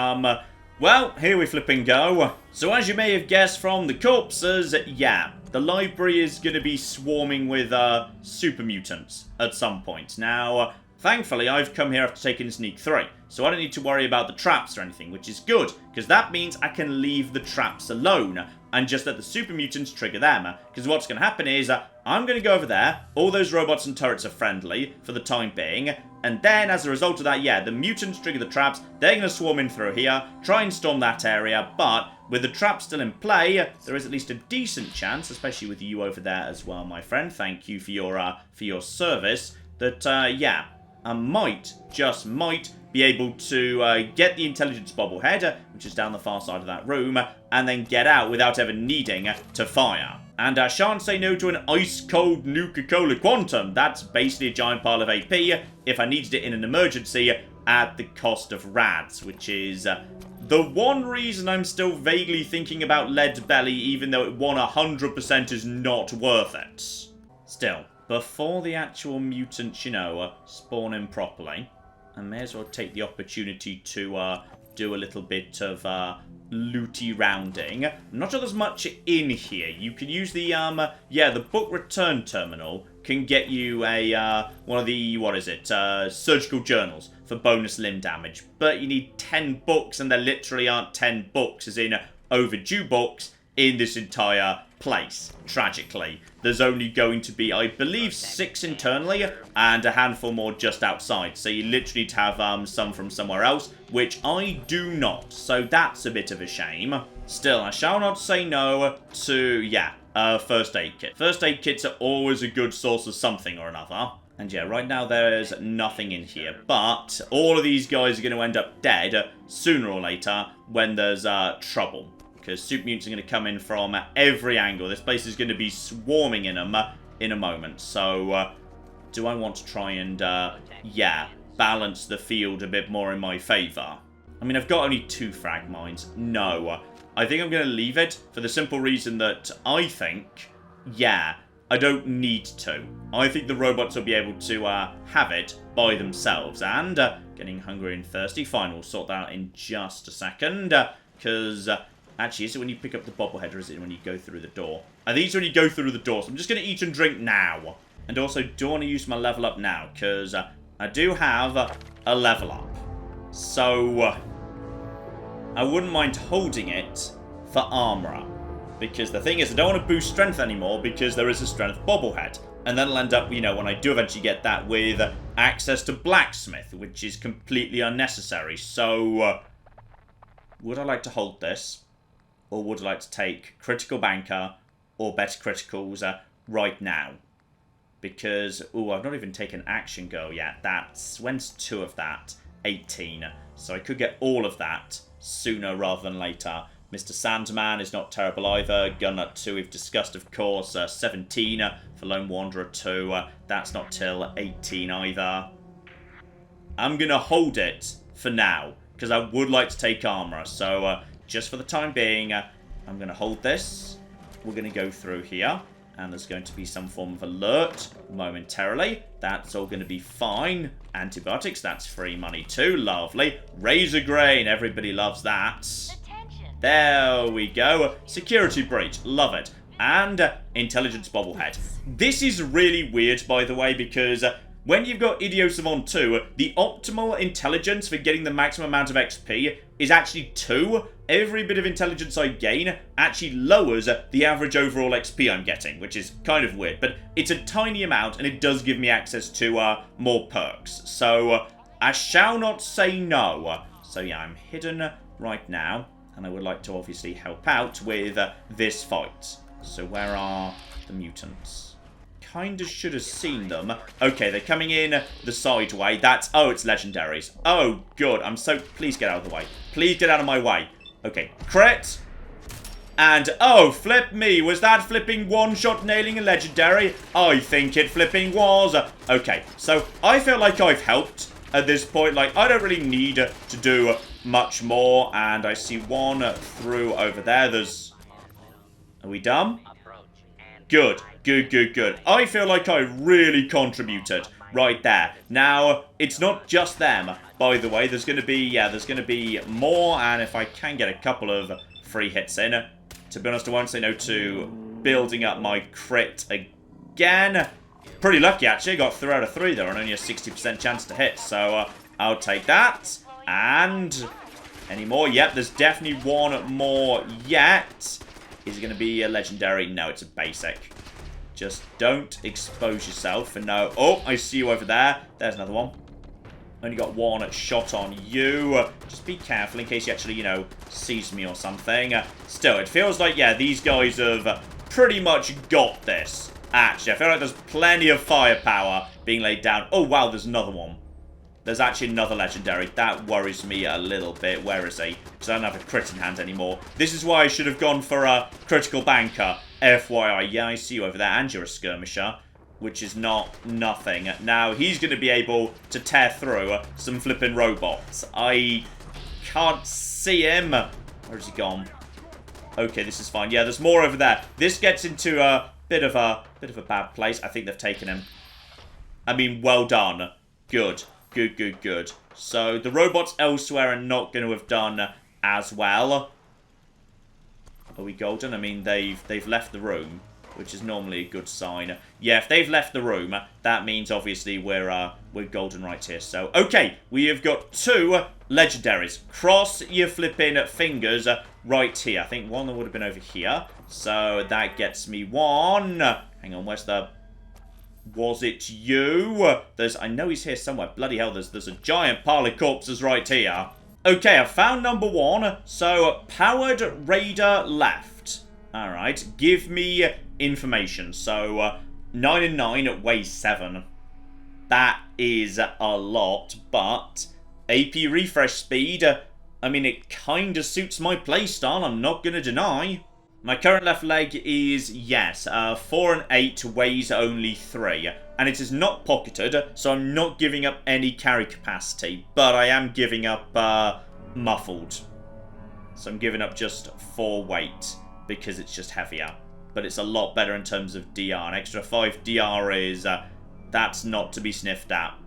Well, here we flipping go. So as you may have guessed from the corpses, yeah, the library is going to be swarming with super mutants at some point. Now, thankfully, I've come here after taking Sneak 3, so I don't need to worry about the traps or anything, which is good, because that means I can leave the traps alone and just let the super mutants trigger them. Because what's going to happen is I'm going to go over there, all those robots and turrets are friendly for the time being, and then as a result of that, yeah, the mutants trigger the traps, they're going to swarm in through here, try and storm that area, but with the traps still in play, there is at least a decent chance, especially with you over there as well, my friend, thank you for your service, that, yeah, I might, just might, be able to get the intelligence bobblehead, which is down the far side of that room, and then get out without ever needing to fire. And I shan't say no to an ice-cold Nuka-Cola Quantum. That's basically a giant pile of AP if I needed it in an emergency at the cost of rads, which is the one reason I'm still vaguely thinking about Lead Belly, even though it 100% is not worth it. Still, before the actual mutants, you know, spawn in properly, I may as well take the opportunity to do a little bit of looty rounding. I'm not sure there's much in here. You can use the, yeah, the book return terminal can get you a, one of the, what is it, surgical journals for bonus limb damage. But you need 10 books, and there literally aren't 10 books, as in overdue books, in this entire place, tragically. There's only going to be, I believe, 6 internally, and a handful more just outside. So you literally need to have some from somewhere else, which I do not. So that's a bit of a shame. Still, I shall not say no to, yeah, first aid kit. First aid kits are always a good source of something or another. And yeah, right now there's nothing in here. But all of these guys are going to end up dead sooner or later when there's trouble. Because super mutants are going to come in from every angle. This place is going to be swarming in them in a moment. So, do I want to try and, yeah, balance the field a bit more in my favour? I mean, I've got only 2 frag mines. No. I think I'm going to leave it for the simple reason that I think, yeah, I don't need to. I think the robots will be able to have it by themselves. And getting hungry and thirsty. Fine, we'll sort that out in just a second. Because... actually, is it when you pick up the bobblehead, or is it when you go through the door? I think it's when you go through the door, so I'm just going to eat and drink now. And also, do I want to use my level up now? Because I do have a level up. So, I wouldn't mind holding it for armor. Because the thing is, I don't want to boost strength anymore, because there is a strength bobblehead. And then I'll end up, you know, when I do eventually get that, with access to blacksmith, which is completely unnecessary. So, would I like to hold this? Or would I like to take Critical Banker or Better Criticals right now? Because, ooh, I've not even taken Action Girl yet. That's, when's 2 of that? 18. So I could get all of that sooner rather than later. Mr. Sandman is not terrible either. Gunnut 2 we've discussed, of course. 17 for Lone Wanderer 2. That's not till 18 either. I'm going to hold it for now, because I would like to take armor. So, just for the time being, I'm going to hold this. We're going to go through here. And there's going to be some form of alert momentarily. That's all going to be fine. Antibiotics, that's free money too. Lovely. Razor grain, everybody loves that. Attention. There we go. Security breach, love it. And intelligence bobblehead. This is really weird, by the way, because... when you've got Idiosavon 2, the optimal intelligence for getting the maximum amount of XP is actually 2. Every bit of intelligence I gain actually lowers the average overall XP I'm getting, which is kind of weird. But it's a tiny amount, and it does give me access to more perks. So I shall not say no. So yeah, I'm hidden right now, and I would like to obviously help out with this fight. So where are the mutants? Kinda should have seen them. Okay, they're coming in the side way. That's... oh, it's legendaries. Oh, good. I'm so... please get out of the way. Please get out of my way. Okay, crit. And... oh, flip me. Was that flipping one-shot nailing a legendary? I think it flipping was. Okay, so I feel like I've helped at this point. Like, I don't really need to do much more. And I see one through over there. There's... are we done? Good. Good, good, good. I feel like I really contributed right there. Now, it's not just them, by the way. There's going to be more, and if I can get a couple of free hits in, to be honest, I won't say no to building up my crit again. Pretty lucky, actually. I got 3 out of 3 there, and only a 60% chance to hit, so I'll take that. And any more? Yep, there's definitely one more yet. Is it going to be a legendary? No, it's a basic. Just don't expose yourself. And no. Oh, I see you over there. There's another one. Only got one shot on you. Just be careful in case you actually, you know, sees me or something. Still, it feels like, yeah, these guys have pretty much got this. Actually, I feel like there's plenty of firepower being laid down. Oh, wow, there's another one. There's actually another legendary. That worries me a little bit. Where is he? Because I don't have a crit in hand anymore. This is why I should have gone for a critical banker. FYI. Yeah, I see you over there. And you're a skirmisher. Which is not nothing. Now, he's going to be able to tear through some flipping robots. I can't see him. Where's he gone? Okay, this is fine. Yeah, there's more over there. This gets into a bit of a bad place. I think they've taken him. I mean, well done. Good. Good, good, good. So, the robots elsewhere are not going to have done as well. Are we golden? I mean, they've left the room, which is normally a good sign. Yeah, if they've left the room, that means obviously we're golden right here. So, okay, we have got 2 legendaries. Cross your flipping fingers right here. I think one that would have been over here. So, that gets me 1. Hang on, where's the... Was it you? I know he's here somewhere. Bloody hell, there's a giant pile of corpses right here. Okay, I found number 1. So, powered raider left. Alright, give me information. So, 9 and 9 weighs 7. That is a lot, but AP refresh speed, I mean, it kind of suits my playstyle, I'm not going to deny. My current left leg is, yes, 4 and 8 weighs only 3. And it is not pocketed, so I'm not giving up any carry capacity. But I am giving up muffled. So I'm giving up just 4 weight, because it's just heavier. But it's a lot better in terms of DR. An extra 5 DR is, that's not to be sniffed at.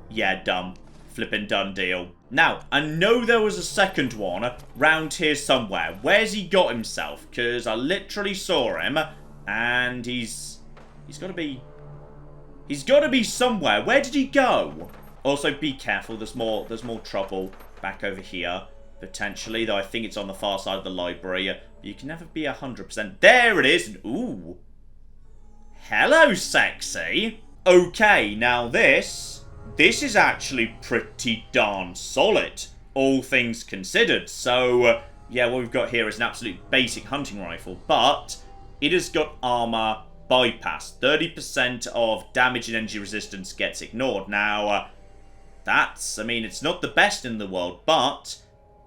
Yeah, dumb. Flippin' done deal. Now, I know there was a second one round here somewhere. Where's he got himself? Because I literally saw him, and he's got to be... He's got to be somewhere. Where did he go? Also, be careful. There's more trouble back over here, potentially. Though I think it's on the far side of the library. You can never be 100%. There it is. Ooh. Hello, sexy. Okay, now this is actually pretty darn solid, all things considered. So, yeah, what we've got here is an absolute basic hunting rifle, but it has got armor bypass. 30% of damage and energy resistance gets ignored. Now, I mean, it's not the best in the world, but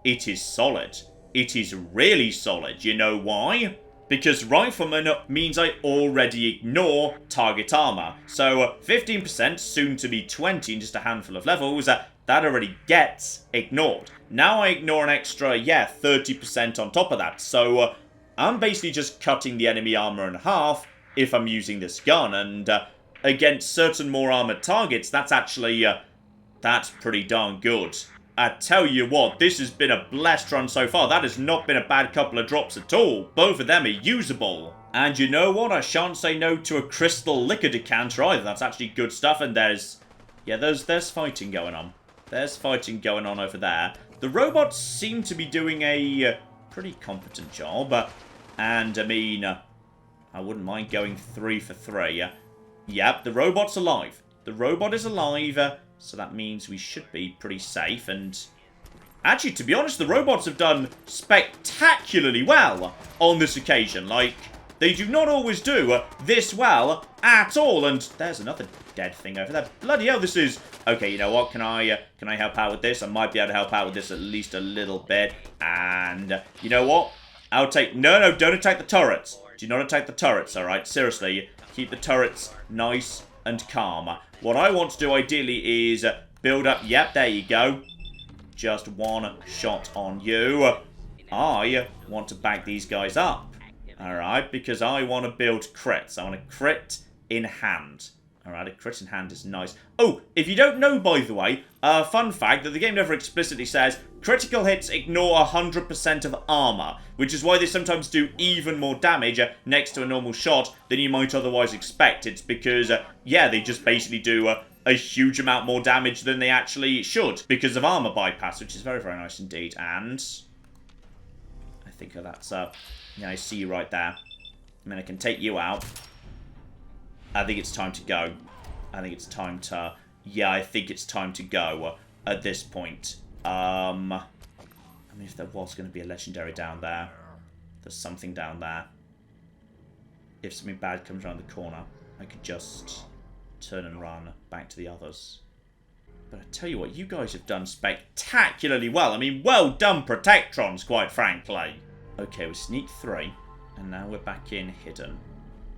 it is solid. It is really solid. You know why? Because Rifleman means I already ignore target armor. So 15%, soon to be 20 in just a handful of levels, that already gets ignored. Now I ignore an extra, 30% on top of that. So I'm basically just cutting the enemy armor in half if I'm using this gun. And against certain more armored targets, that's actually, that's pretty darn good. I tell you what, this has been a blessed run so far. That has not been a bad couple of drops at all. Both of them are usable. And you know what? I shan't say no to a crystal liquor decanter either. That's actually good stuff. And there's fighting going on. There's fighting going on over there. The robots seem to be doing a pretty competent job. And, I mean, I wouldn't mind going 3 for 3. Yep, the robot's alive. The robot is alive. So that means we should be pretty safe, and... Actually, to be honest, the robots have done spectacularly well on this occasion. Like, they do not always do this well at all, and there's another dead thing over there. Bloody hell, this is... Okay, you know what, can I help out with this? I might be able to help out with this at least a little bit, and you know what? I'll take... No, don't attack the turrets. Do not attack the turrets, alright? Seriously, keep the turrets nice and calm. What I want to do ideally is build up... Yep, there you go. Just 1 shot on you. I want to back these guys up. Alright, because I want to build crits. I want to crit in hand. Alright, a crit in hand is nice. Oh, if you don't know, by the way, fun fact that the game never explicitly says, critical hits ignore 100% of armor, which is why they sometimes do even more damage next to a normal shot than you might otherwise expect. It's because, yeah, they just basically do a huge amount more damage than they actually should because of armor bypass, which is very, very nice indeed. And I think that's, yeah, I see you right there. I mean, I can take you out. I think it's time to go. I think it's time to... Yeah, I think it's time to go at this point. I mean, if there was going to be a legendary down there, there's something down there. If something bad comes around the corner, I could just turn and run back to the others. But I tell you what, you guys have done spectacularly well. I mean, well done, Protectrons, quite frankly. Okay, we sneak 3, and now we're back in hidden.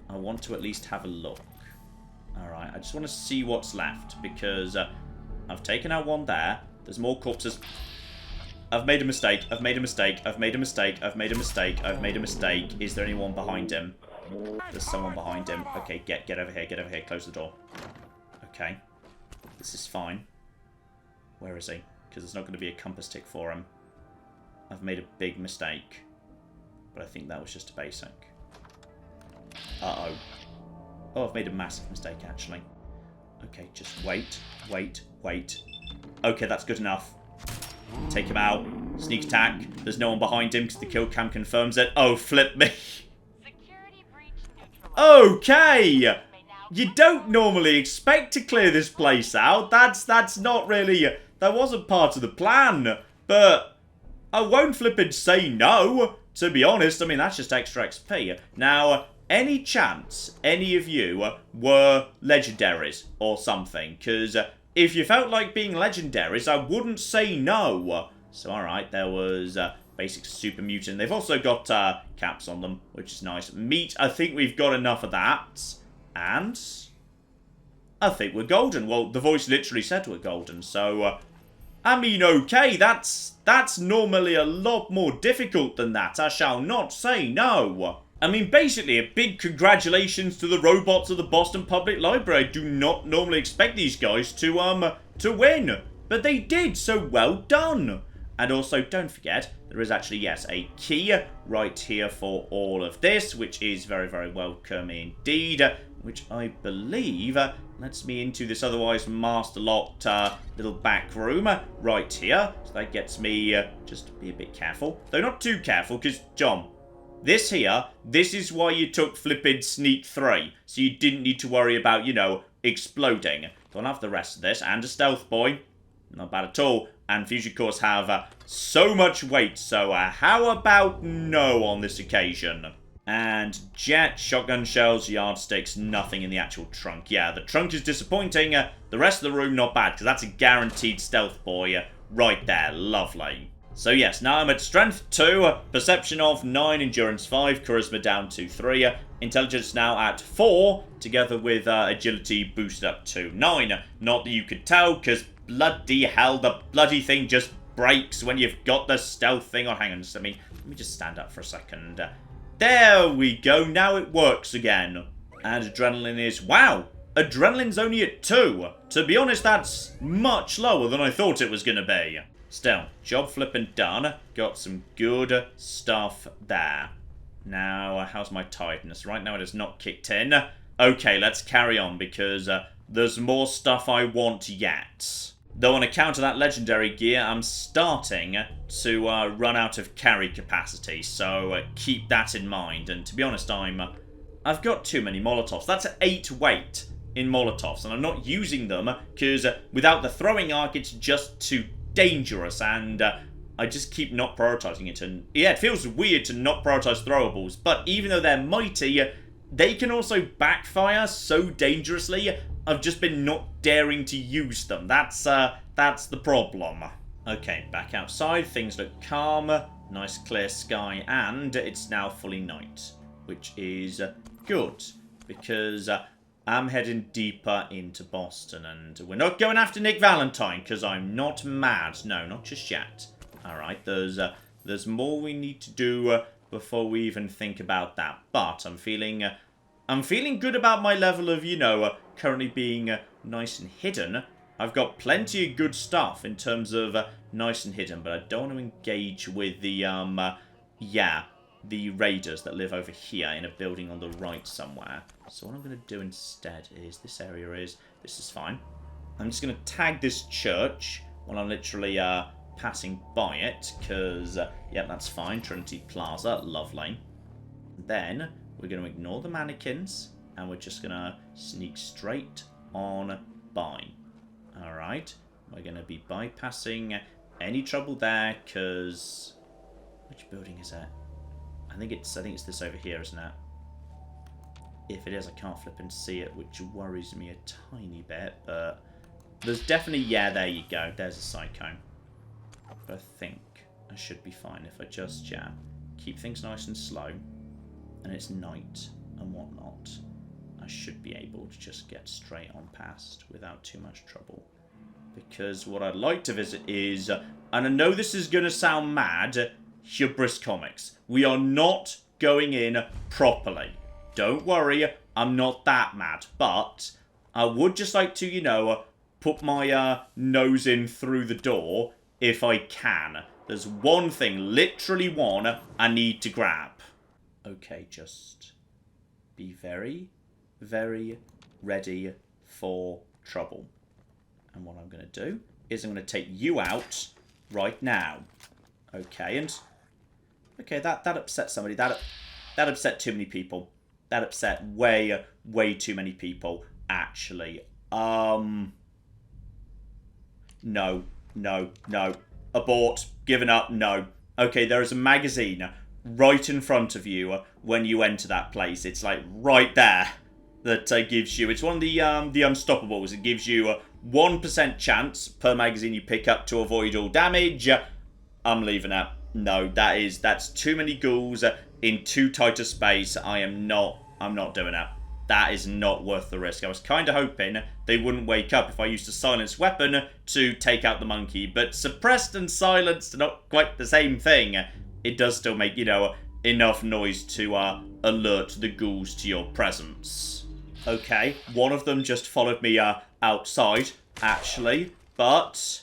I want to at least have a look. Alright, I just want to see what's left, because I've taken out one there. There's more corpses. I've made a mistake. I've made a mistake. I've made a mistake. I've made a mistake. I've made a mistake. Is there anyone behind him? There's someone behind him. Okay, get over here. Get over here. Close the door. Okay. This is fine. Where is he? Because there's not going to be a compass tick for him. I've made a big mistake. But I think that was just a basic. Uh-oh. Oh, I've made a massive mistake, actually. Okay, just wait, wait, wait. Okay, that's good enough. Take him out. Sneak attack. There's no one behind him because the kill cam confirms it. Oh, flip me. Security breach neutralized. Okay! You don't normally expect to clear this place out. That's not really... That wasn't part of the plan. But I won't flippin' say no. To be honest, I mean, that's just extra XP. Now... Any chance any of you were legendaries or something? Because if you felt like being legendaries, I wouldn't say no. So, alright, there was basic super mutant. They've also got caps on them, which is nice. Meat, I think we've got enough of that. And I think we're golden. Well, the voice literally said we're golden. So, I mean, okay, that's normally a lot more difficult than that. I shall not say no. I mean, basically, a big congratulations to the robots of the Boston Public Library. I do not normally expect these guys to win. But they did, so well done. And also, don't forget, there is actually, yes, a key right here for all of this, which is very, very welcome indeed. Which I believe lets me into this otherwise master-locked little back room right here. So that gets me, just be a bit careful. Though not too careful, because, John... This here, this is why you took flippin' Sneak 3. So you didn't need to worry about, you know, exploding. Don't have the rest of this. And a stealth boy. Not bad at all. And fusion cores have so much weight. So how about no on this occasion? And jet, shotgun shells, yardsticks, nothing in the actual trunk. Yeah, the trunk is disappointing. The rest of the room, not bad. Because that's a guaranteed stealth boy right there. Lovely. So yes, now I'm at Strength 2, Perception of 9, Endurance 5, Charisma down to 3, Intelligence now at 4, together with Agility boosted up to 9. Not that you could tell, because bloody hell, the bloody thing just breaks when you've got the stealth thing on. Hang on, let me just stand up for a second. There we go, now it works again. And Adrenaline is, wow, Adrenaline's only at 2. To be honest, that's much lower than I thought it was going to be. Still, job flipping done. Got some good stuff there. Now, how's my tiredness? Right now it has not kicked in. Okay, let's carry on because there's more stuff I want yet. Though on account of that legendary gear, I'm starting to run out of carry capacity. So keep that in mind. And to be honest, I've got too many Molotovs. That's 8 weight in Molotovs. And I'm not using them because without the throwing arc, it's just too dangerous, and I just keep not prioritizing it. And yeah, it feels weird to not prioritize throwables, but even though they're mighty, they can also backfire so dangerously. I've just been not daring to use them. That's the problem. Okay, back outside. Things look calm. Nice clear sky, and it's now fully night, which is good because I'm heading deeper into Boston, and we're not going after Nick Valentine, because I'm not mad. No, not just yet. Alright, there's more we need to do before we even think about that. But I'm feeling I'm feeling good about my level of, you know, currently being nice and hidden. I've got plenty of good stuff in terms of nice and hidden, but I don't want to engage with the, the raiders that live over here in a building on the right somewhere. So what I'm going to do instead is, this is fine. I'm just going to tag this church while I'm literally passing by it, because, yeah, that's fine. Trinity Plaza, lovely. Then we're going to ignore the mannequins, and we're just going to sneak straight on by. Alright, we're going to be bypassing any trouble there, because... Which building is it? I think it's this over here, isn't it? If it is, I can't flip and see it, which worries me a tiny bit, but... There's definitely... Yeah, there you go. There's a psycho. But I think I should be fine if I just, keep things nice and slow, and it's night and whatnot. I should be able to just get straight on past without too much trouble. Because what I'd like to visit is, and I know this is going to sound mad, Hubris Comics. We are not going in properly. Don't worry, I'm not that mad. But I would just like to, you know, put my nose in through the door if I can. There's one thing, literally one, I need to grab. Okay, just be very, very ready for trouble. And what I'm going to do is I'm going to take you out right now. Okay, and... Okay, that upset somebody. That upset too many people. That upset way, way too many people, actually. No. Abort. Given up. No. Okay, there is a magazine right in front of you when you enter that place. It's like right there that gives you... It's one of the Unstoppables. It gives you a 1% chance per magazine you pick up to avoid all damage. I'm leaving it. No, that's too many ghouls in too tight a space. I'm not doing it. That is not worth the risk. I was kind of hoping they wouldn't wake up if I used a silenced weapon to take out the monkey, but suppressed and silenced are not quite the same thing. It does still make, you know, enough noise to alert the ghouls to your presence. Okay, one of them just followed me outside, actually, but...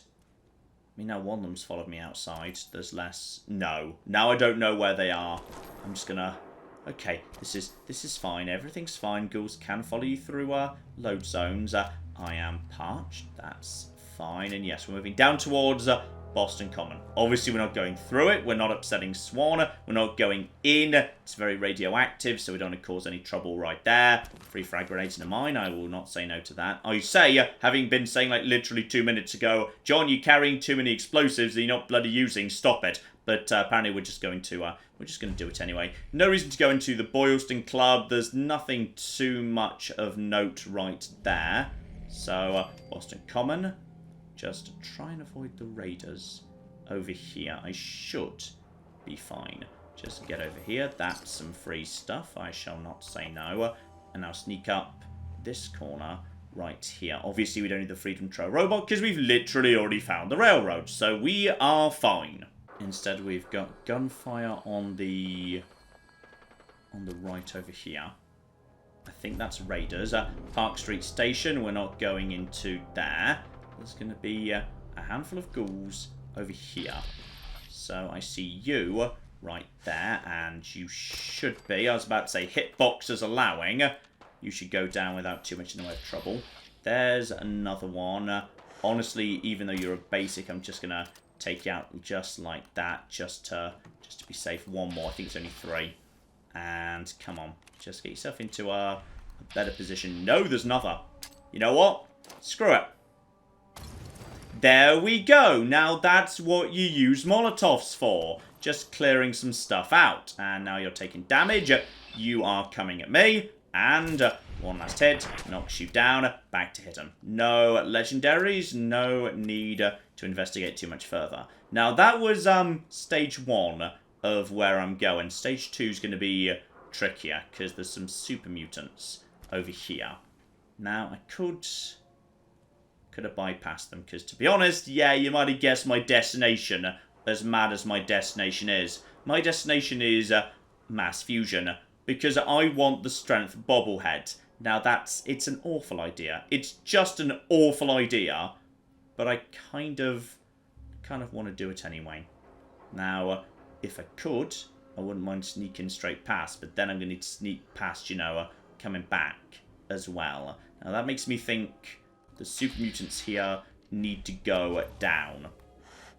I mean, now one of them's followed me outside. There's less... No. Now I don't know where they are. I'm just gonna... Okay, this is fine. Everything's fine. Ghouls can follow you through load zones. I am parched. That's fine. And yes, we're moving down towards Boston Common. Obviously, we're not going through it. We're not upsetting Swan. We're not going in. It's very radioactive, so we don't want to cause any trouble right there. Free frag grenades in a mine. I will not say no to that. I say, having been saying like literally 2 minutes ago, John, you're carrying too many explosives that you're not bloody using. Stop it. But apparently we're just going to do it anyway. No reason to go into the Boylston Club. There's nothing too much of note right there. So Boston Common. Just try and avoid the raiders over here. I should be fine. Just get over here. That's some free stuff. I shall not say no. And now sneak up this corner right here. Obviously, we don't need the Freedom Trail robot because we've literally already found the railroad. So we are fine. Instead, we've got gunfire on the right over here. I think that's raiders. Park Street Station. We're not going into there. There's going to be a handful of ghouls over here. So I see you right there, and you should be, I was about to say hitboxes allowing, you should go down without too much in the way of trouble. There's another one. Honestly, even though you're a basic, I'm just going to take you out just like that, just to be safe. One more, I think it's only 3. And come on, just get yourself into a better position. No, there's another. You know what? Screw it. There we go. Now that's what you use Molotovs for. Just clearing some stuff out. And now you're taking damage. You are coming at me. And one last hit. Knocks you down. Back to hit him. No legendaries. No need to investigate too much further. Now that was stage 1 of where I'm going. Stage 2 is going to be trickier. Because there's some super mutants over here. Now I could have bypassed them, because to be honest, yeah, you might have guessed my destination, as mad as my destination is. My destination is mass fusion because I want the strength bobblehead. Now it's an awful idea. It's just an awful idea, but I kind of want to do it anyway. Now, if I could, I wouldn't mind sneaking straight past, but then I'm going to need to sneak past, you know, coming back as well. Now, that makes me think the super mutants here need to go down.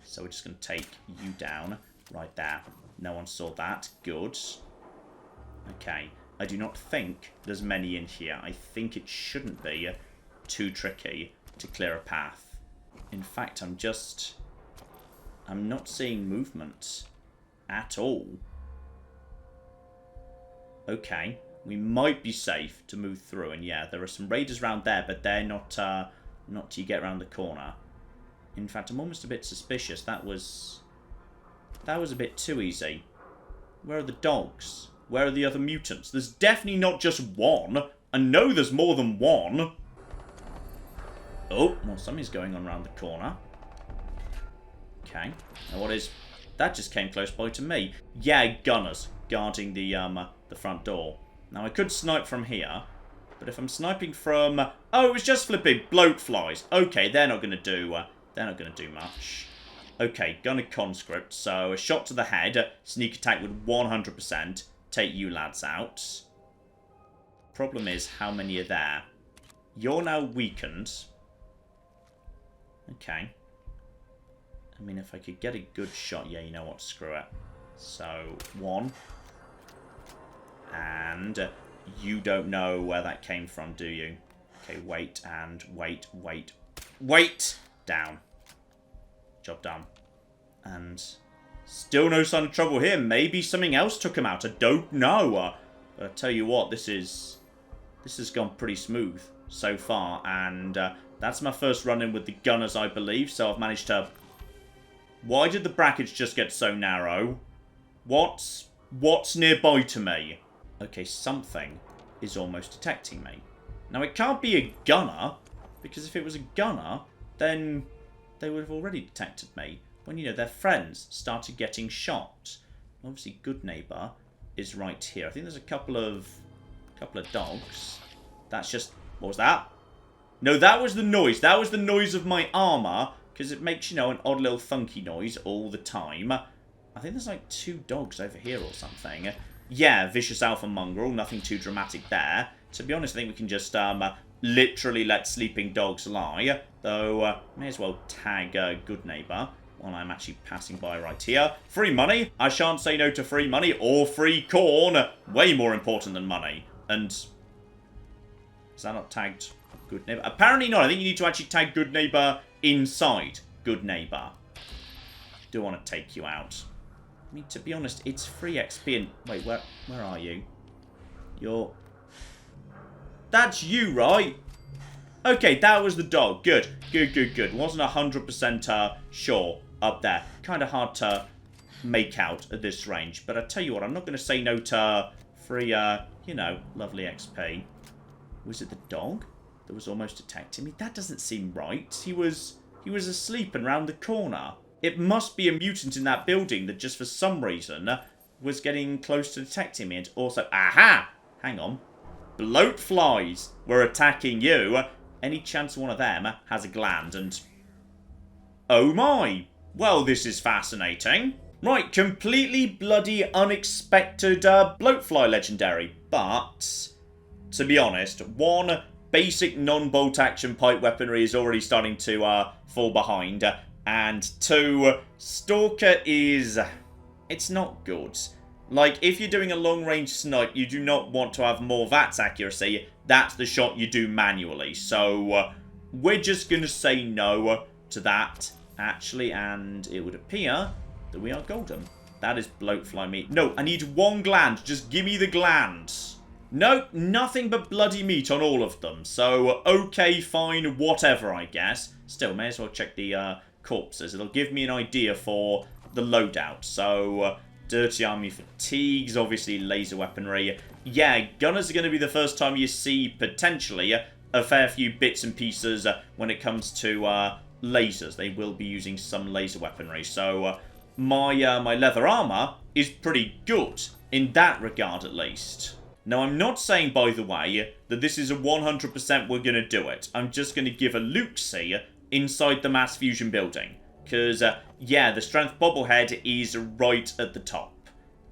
So we're just going to take you down right there. No one saw that. Good. Okay. I do not think there's many in here. I think it shouldn't be too tricky to clear a path. In fact, I'm not seeing movement at all. Okay. We might be safe to move through. And yeah, there are some raiders around there, but they're not till you get around the corner. In fact, I'm almost a bit suspicious. That was a bit too easy. Where are the dogs? Where are the other mutants? There's definitely not just one. I know there's more than one. Oh, well, something's going on around the corner. Okay. Now what is... That just came close by to me. Yeah, gunners guarding the front door. Now I could snipe from here, but if I'm sniping from... Oh, it was just flipping bloat flies. Okay, they're not going to do much. Okay, gunner conscript. So a shot to the head. Sneak attack would 100% take you lads out. Problem is, how many are there? You're now weakened. Okay. I mean, if I could get a good shot... Yeah, you know what? Screw it. So, 1. And you don't know where that came from, do you? Okay, wait and wait. Wait! Down. Job done. And still no sign of trouble here. Maybe something else took him out. I don't know. But I tell you what, this has gone pretty smooth so far. And that's my first run-in with the gunners, I believe. So I've managed to... Why did the brackets just get so narrow? What's nearby to me? Okay, something is almost detecting me. Now, it can't be a gunner, because if it was a gunner, then they would have already detected me. When, you know, their friends started getting shot. Obviously, good neighbour is right here. I think there's a couple of dogs. That's just... What was that? No, that was the noise. That was the noise of my armour, because it makes, you know, an odd little thunky noise all the time. I think there's like 2 dogs over here or something. Yeah, vicious alpha mongrel. Nothing too dramatic there. To be honest, I think we can just literally let sleeping dogs lie. Though, may as well tag good neighbour while I'm actually passing by right here. Free money. I shan't say no to free money or free corn. Way more important than money. And is that not tagged good neighbour? Apparently not. I think you need to actually tag good neighbour inside good neighbour. Do want to take you out. I mean, to be honest, it's free XP and... Wait, where are you? You're... That's you, right? Okay, that was the dog. Good. Wasn't 100% sure up there. Kind of hard to make out at this range. But I tell you what, I'm not going to say no to free, you know, lovely XP. Was it the dog that was almost detecting me? That doesn't seem right. He was asleep and round the corner. It must be a mutant in that building that just for some reason was getting close to detecting me. And also, aha! Hang on. Bloat flies were attacking you. Any chance one of them has a gland and... Oh my! Well, this is fascinating. Right, completely bloody unexpected bloatfly legendary. But, to be honest, 1, basic non-bolt action pipe weaponry is already starting to fall behind. And 2, Stalker is... It's not good. Like, if you're doing a long-range snipe, you do not want to have more VATS accuracy. That's the shot you do manually. So, we're just going to say no to that, actually. And it would appear that we are golden. That is bloatfly meat. No, I need 1 gland. Just give me the gland. No, nothing but bloody meat on all of them. So, okay, fine, whatever, I guess. Still, may as well check the corpses. It'll give me an idea for the loadout. So... Dirty Army fatigues, obviously laser weaponry. Yeah, gunners are going to be the first time you see, potentially, a fair few bits and pieces when it comes to lasers. They will be using some laser weaponry. So, my leather armor is pretty good, in that regard at least. Now, I'm not saying, by the way, that this is a 100% we're going to do it. I'm just going to give a look-see inside the mass fusion building. Because, yeah, the strength bobblehead is right at the top.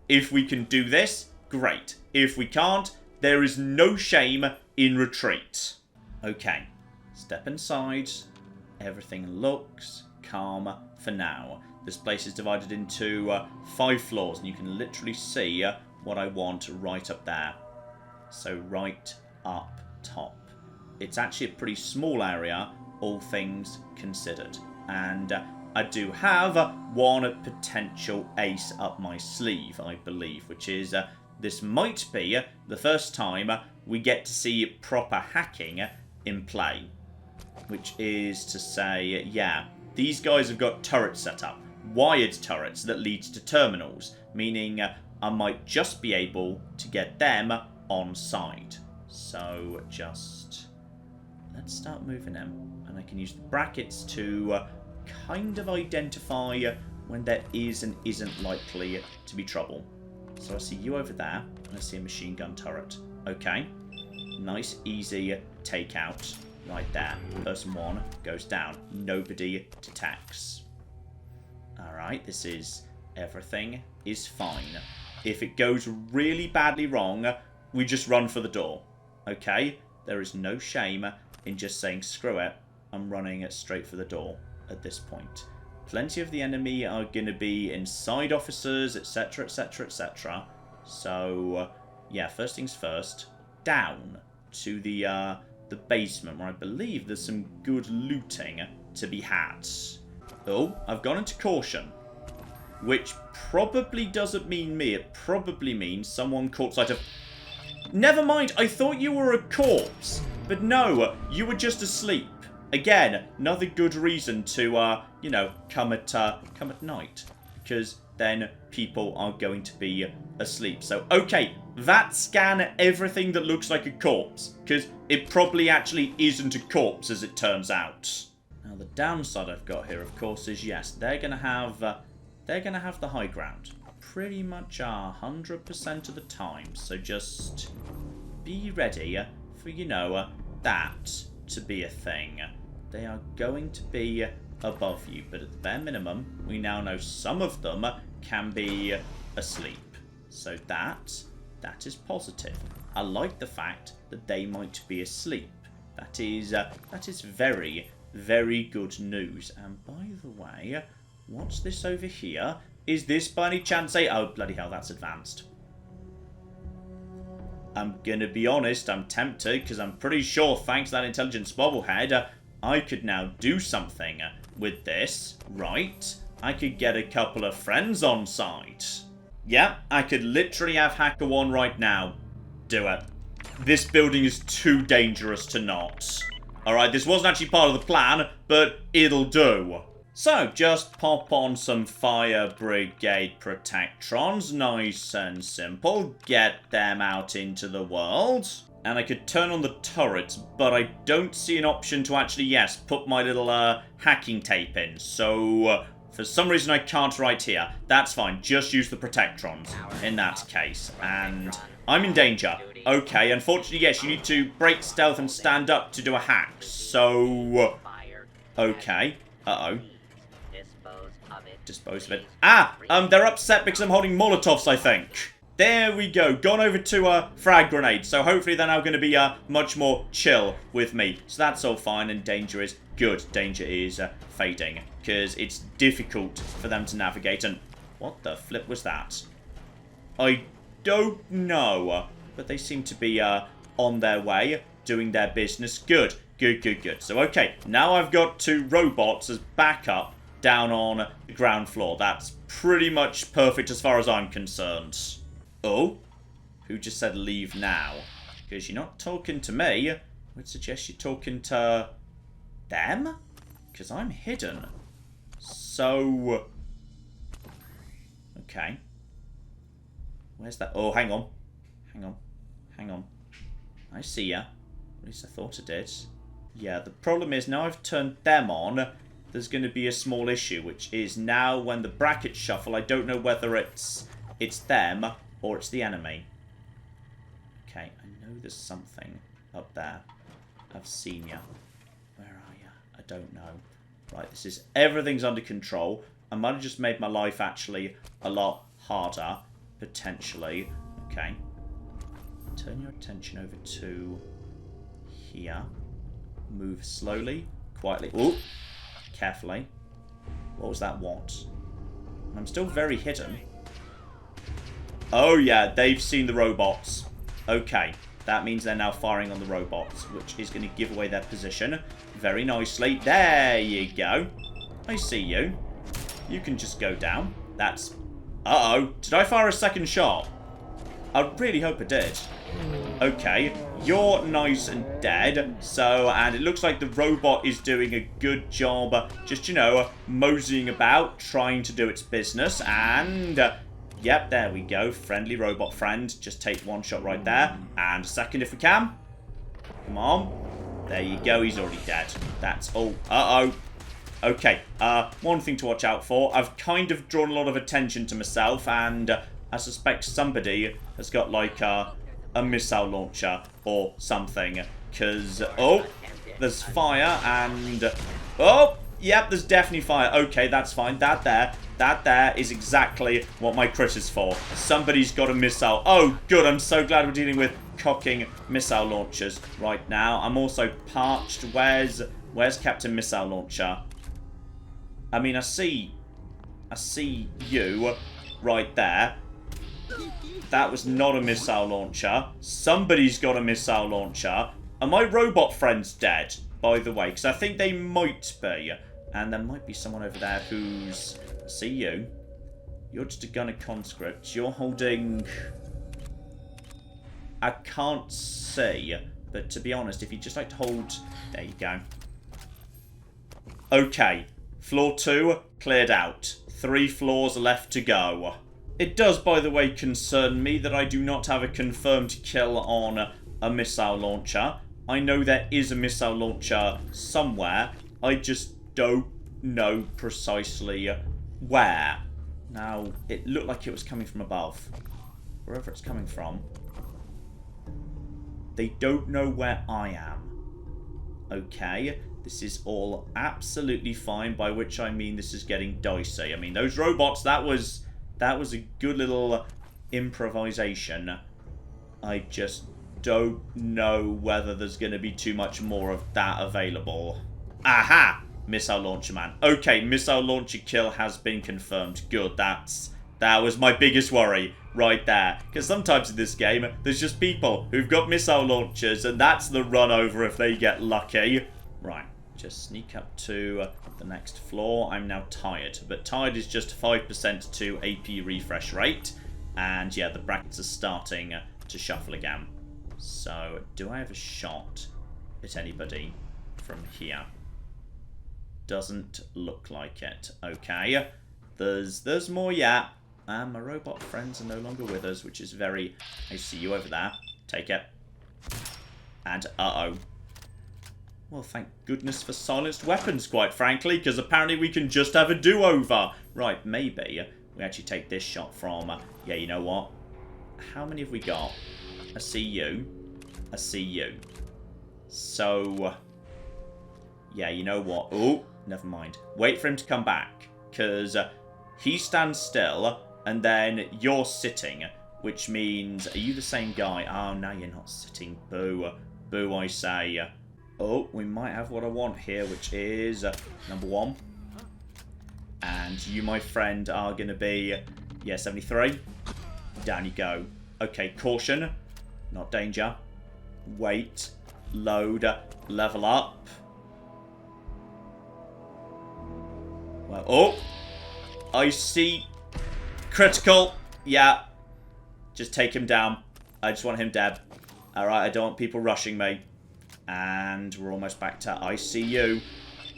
If we can do this, great. If we can't, there is no shame in retreat. Okay, step inside. Everything looks calm for now. This place is divided into 5 floors, and you can literally see what I want right up there. So right up top. It's actually a pretty small area, all things considered. And I do have one potential ace up my sleeve, I believe, which is this might be the first time we get to see proper hacking in play. Which is to say, yeah, these guys have got turrets set up. Wired turrets that lead to terminals, meaning I might just be able to get them on side. So just let's start moving them, and I can use the brackets to kind of identify when there is and isn't likely to be trouble. So I see you over there, and I see a machine gun turret. Okay, nice easy takeout right there. Person 1 goes down. Nobody detects. Alright, this is... everything is fine. If it goes really badly wrong, we just run for the door. Okay? There is no shame in just saying, screw it, I'm running straight for the door at this point. Plenty of the enemy are going to be inside officers, etc, etc, etc. So, yeah, first things first, down to the basement, where I believe there's some good looting to be had. Oh, I've gone into caution. Which probably doesn't mean me. It probably means someone caught sight of... Never mind, I thought you were a corpse. But no, you were just asleep. Again, another good reason to, you know, come at night. Because then people are going to be asleep. So, okay, that scan everything that looks like a corpse. Because it probably actually isn't a corpse, as it turns out. Now, the downside I've got here, of course, is yes, they're going to have the high ground. Pretty much 100% of the time. So just be ready for, you know, that to be a thing. They are going to be above you, but at the bare minimum, we now know some of them can be asleep. So that is positive. I like the fact that they might be asleep. That is very, very good news. And by the way, what's this over here? Is this by any chance a... oh, bloody hell, that's advanced. I'm gonna be honest, I'm tempted, because I'm pretty sure, thanks to that intelligence bobblehead, I could now do something with this, right? I could get a couple of friends on site. Yeah, I could literally have Hacker 1 right now. Do it. This building is too dangerous to not. Alright, this wasn't actually part of the plan, but it'll do. So, just pop on some Fire Brigade Protectrons, nice and simple. Get them out into the world. And I could turn on the turrets, but I don't see an option to actually, yes, put my little hacking tape in. So, for some reason I can't right here. That's fine, just use the Protectrons in that case. And I'm in danger. Okay, unfortunately, yes, you need to break stealth and stand up to do a hack. So, okay. Uh-oh. Dispose of it. Ah! They're upset because I'm holding Molotovs, I think. There we go. Gone over to frag grenade. So hopefully they're now going to be much more chill with me. So that's all fine, and danger is good. Danger is fading because it's difficult for them to navigate. And what the flip was that? I don't know. But they seem to be on their way, doing their business. Good. Good, good, good. So, okay. Now I've got 2 robots as backup down on the ground floor. That's pretty much perfect as far as I'm concerned. Oh? Who just said leave now? Because you're not talking to me. I would suggest you're talking to them? Because I'm hidden. So... okay. Where's that? Oh, hang on. Hang on. Hang on. I see ya. At least I thought I did. Yeah, the problem is now I've turned them on. there's going to be a small issue, which is now when the brackets shuffle, I don't know whether it's them or it's the enemy. Okay, I know there's something up there. I've seen you. Where are you? I don't know. Right, everything's under control. I might have just made my life actually a lot harder, potentially. Okay. Turn your attention over to here. Move slowly, quietly. Ooh, carefully. What was that? What? I'm still very hidden. Oh yeah, they've seen the robots. Okay, that means they're now firing on the robots, which is going to give away their position very nicely. There you go. I see you. You can just go down. That's... Uh-oh. Did I fire a second shot? I really hope I did. Okay, you're nice and dead. So, and it looks like the robot is doing a good job just, you know, moseying about, trying to do its business. And, yep, there we go. Friendly robot friend. Just take one shot right there. And a second if we can. Come on. There you go. He's already dead. That's all. Uh-oh. Okay, one thing to watch out for. I've kind of drawn a lot of attention to myself, and I suspect somebody has got, like, a missile launcher or something. Because, oh, there's fire, and... Oh, yep, there's definitely fire. Okay, that's fine. That there is exactly what my crit is for. Somebody's got a missile. Oh, good, I'm so glad we're dealing with cocking missile launchers right now. I'm also parched. Where's Captain Missile Launcher? I mean, I see you right there. That was not a missile launcher. Somebody's got a missile launcher. Are my robot friends dead, by the way? Because I think they might be. And there might be someone over there who's... I see you. You're just a gunner conscript. You're holding... I can't see. But to be honest, if you just like to hold... There you go. Okay. Floor 2, cleared out. 3 floors left to go. It does, by the way, concern me that I do not have a confirmed kill on a missile launcher. I know there is a missile launcher somewhere. I just don't know precisely where. Now, it looked like it was coming from above. Wherever it's coming from. They don't know where I am. Okay. This is all absolutely fine, by which I mean this is getting dicey. I mean, those robots, that was a good little improvisation. I just don't know whether there's going to be too much more of that available. Aha! Missile launcher man. Okay, missile launcher kill has been confirmed. Good, that was my biggest worry right there. Because sometimes in this game, there's just people who've got missile launchers, and that's the run over if they get lucky. Right. Just sneak up to the next floor. I'm now tired, but tired is just 5% to AP refresh rate. And yeah, the brackets are starting to shuffle again. So, do I have a shot at anybody from here? Doesn't look like it. Okay, there's more, yeah. And my robot friends are no longer with us, which is very... I see you over there. Take it. And uh-oh. Well, thank goodness for silenced weapons, quite frankly, because apparently we can just have a do-over. Right, maybe we actually take this shot from... yeah, you know what? How many have we got? I see you. I see you. So... yeah, you know what? Oh, never mind. Wait for him to come back, because he stands still, and then you're sitting, which means... are you the same guy? Oh, no, you're not sitting. Boo. Boo, I say. Oh, we might have what I want here, which is number 1. And you, my friend, are going to be, yeah, 73. Down you go. Okay, caution. Not danger. Wait. Load. Level up. Well, oh. I see. Critical. Yeah. Just take him down. I just want him dead. Alright, I don't want people rushing me. And we're almost back to I see you.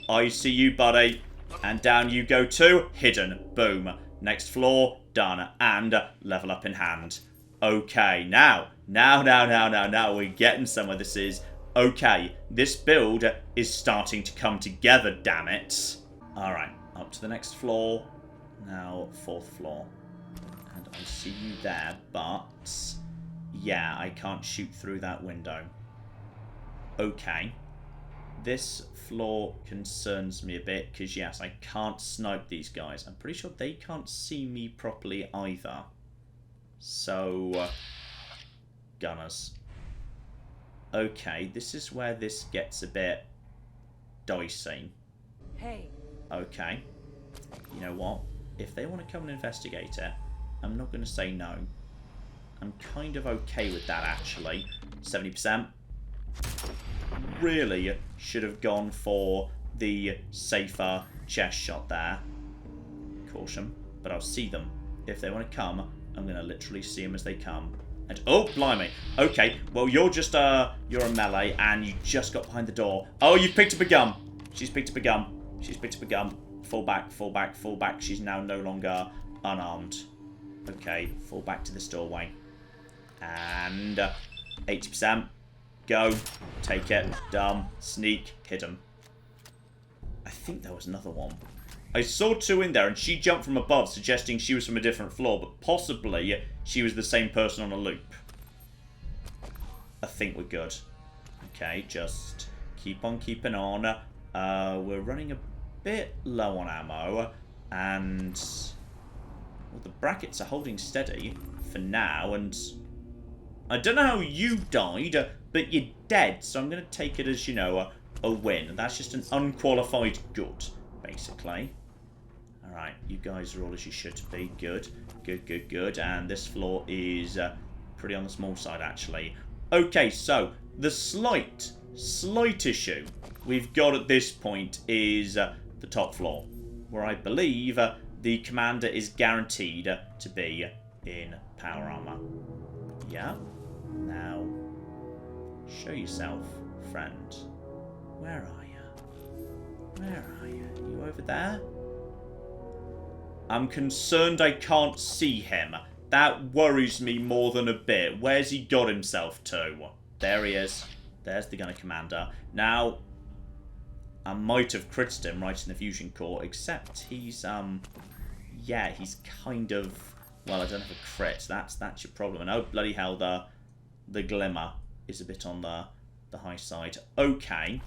I see you, buddy. And down you go too. Hidden. Boom. Next floor. Done. And level up in hand. Okay. Now we're getting somewhere. This is okay. This build is starting to come together, damn it. Alright, up to the next floor. Now, 4th floor. And I see you there, but... yeah, I can't shoot through that window. Okay. This floor concerns me a bit, because yes, I can't snipe these guys. I'm pretty sure they can't see me properly either. So... gunners. Okay, this is where this gets a bit... dicey. Hey. Okay. You know what? If they want to come and investigate it, I'm not going to say no. I'm kind of okay with that, actually. 70%. Really should have gone for the safer chest shot there. Caution. But I'll see them. If they want to come, I'm going to literally see them as they come. And oh, blimey. Okay, well, you're just, you're a melee, and you just got behind the door. Oh, you picked up a gun. She's picked up a gun. She's picked up a gun. Fall back, fall back, fall back. She's now no longer unarmed. Okay, fall back to this doorway. And 80%. Go. Take it. Dumb. Sneak. Hit him. I think there was another one. I saw 2 in there, and she jumped from above, suggesting she was from a different floor, but possibly she was the same person on a loop. I think we're good. Okay, just keep on keeping on. We're running a bit low on ammo, and well, the brackets are holding steady for now, and I don't know how you died, but you're dead, so I'm going to take it as, you know, a win. That's just an unqualified good, basically. Alright, you guys are all as you should be. Good, good, good, good. And this floor is pretty on the small side, actually. Okay, so the slight issue we've got at this point is the top floor, where I believe the commander is guaranteed to be in power armor. Yeah. Now, show yourself, friend. Where are you? Where are you? You over there? I'm concerned I can't see him. That worries me more than a bit. Where's he got himself to? There he is. There's the gunner commander. Now, I might have critted him right in the fusion core, except he's, yeah, he's kind of, well, I don't have a crit. That's your problem. And oh, bloody hell, the glimmer is a bit on the high side. Okay.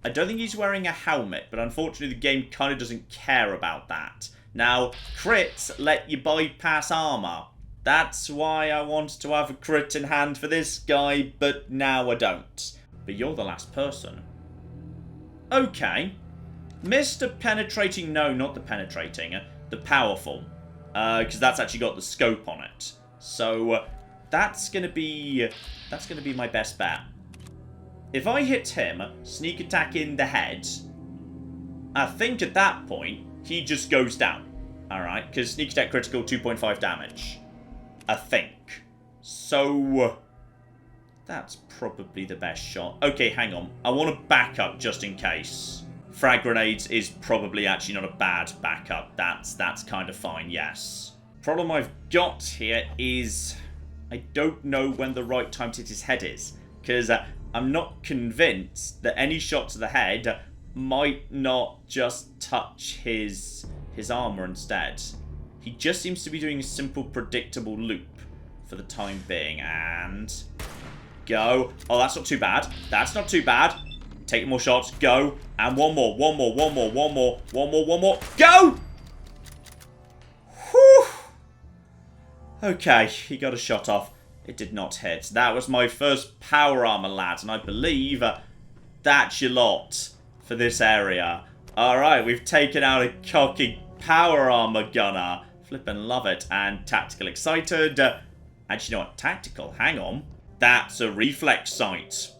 I don't think he's wearing a helmet, but unfortunately the game kind of doesn't care about that. Now, crits let you bypass armor. That's why I wanted to have a crit in hand for this guy, but now I don't. But you're the last person. Okay. Mr. Penetrating, no, not the penetrating, the powerful. Because that's actually got the scope on it. So, that's gonna be my best bet. If I hit him, sneak attack in the head, I think at that point, he just goes down. Alright, because sneak attack critical, 2.5 damage. I think. So, that's probably the best shot. Okay, hang on. I want to back up just in case. Frag grenades is probably actually not a bad backup. That's kind of fine, yes. Problem I've got here is I don't know when the right time to hit his head is. Because I'm not convinced that any shot to the head might not just touch his armor instead. He just seems to be doing a simple, predictable loop for the time being. And go. Oh, that's not too bad. That's not too bad. Take more shots. Go. And one more. One more. One more. One more. One more. One more. Go! Whew. Okay, he got a shot off. It did not hit. That was my first power armor, lads. And I believe that's your lot for this area. Alright, we've taken out a cocky power armor gunner. Flippin' love it. And tactical excited. Actually, you know what? Tactical, hang on. That's a reflex sight.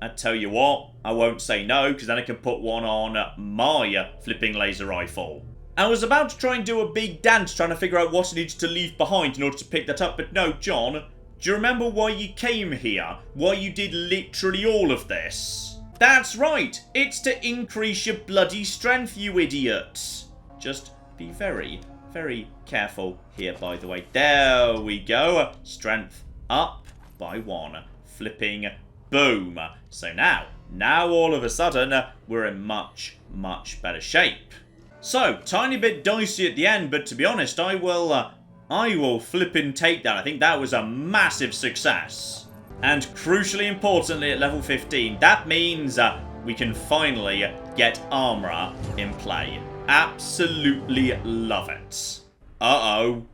I tell you what, I won't say no, because then I can put one on my flipping laser rifle. I was about to try and do a big dance trying to figure out what I needed to leave behind in order to pick that up, but no, John, do you remember why you came here? Why you did literally all of this? That's right, it's to increase your bloody strength, you idiots. Just be very, very careful here, by the way. There we go. Strength up by 1. Flipping boom. So now all of a sudden, we're in much, much better shape. So, tiny bit dicey at the end, but to be honest, I will flippin' take that. I think that was a massive success. And crucially importantly at level 15, that means we can finally get armor in play. Absolutely love it. Uh-oh.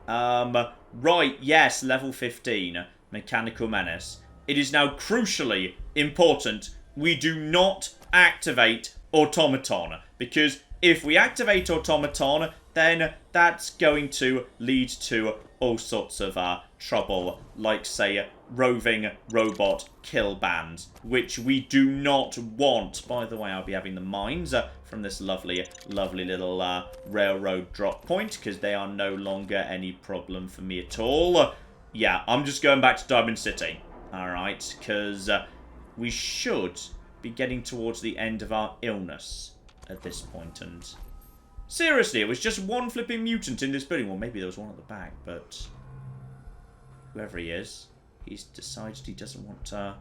Right, yes, level 15, Mechanical Menace. It is now crucially important we do not activate Automaton, because if we activate Automaton, then that's going to lead to all sorts of trouble, like, say, roving robot kill bands, which we do not want. By the way, I'll be having the mines from this lovely, lovely little railroad drop point, because they are no longer any problem for me at all. Yeah, I'm just going back to Diamond City, alright, because we should be getting towards the end of our illness at this point, and seriously, it was just one flipping mutant in this building. Well, maybe there was one at the back, but whoever he is, he's decided he doesn't want to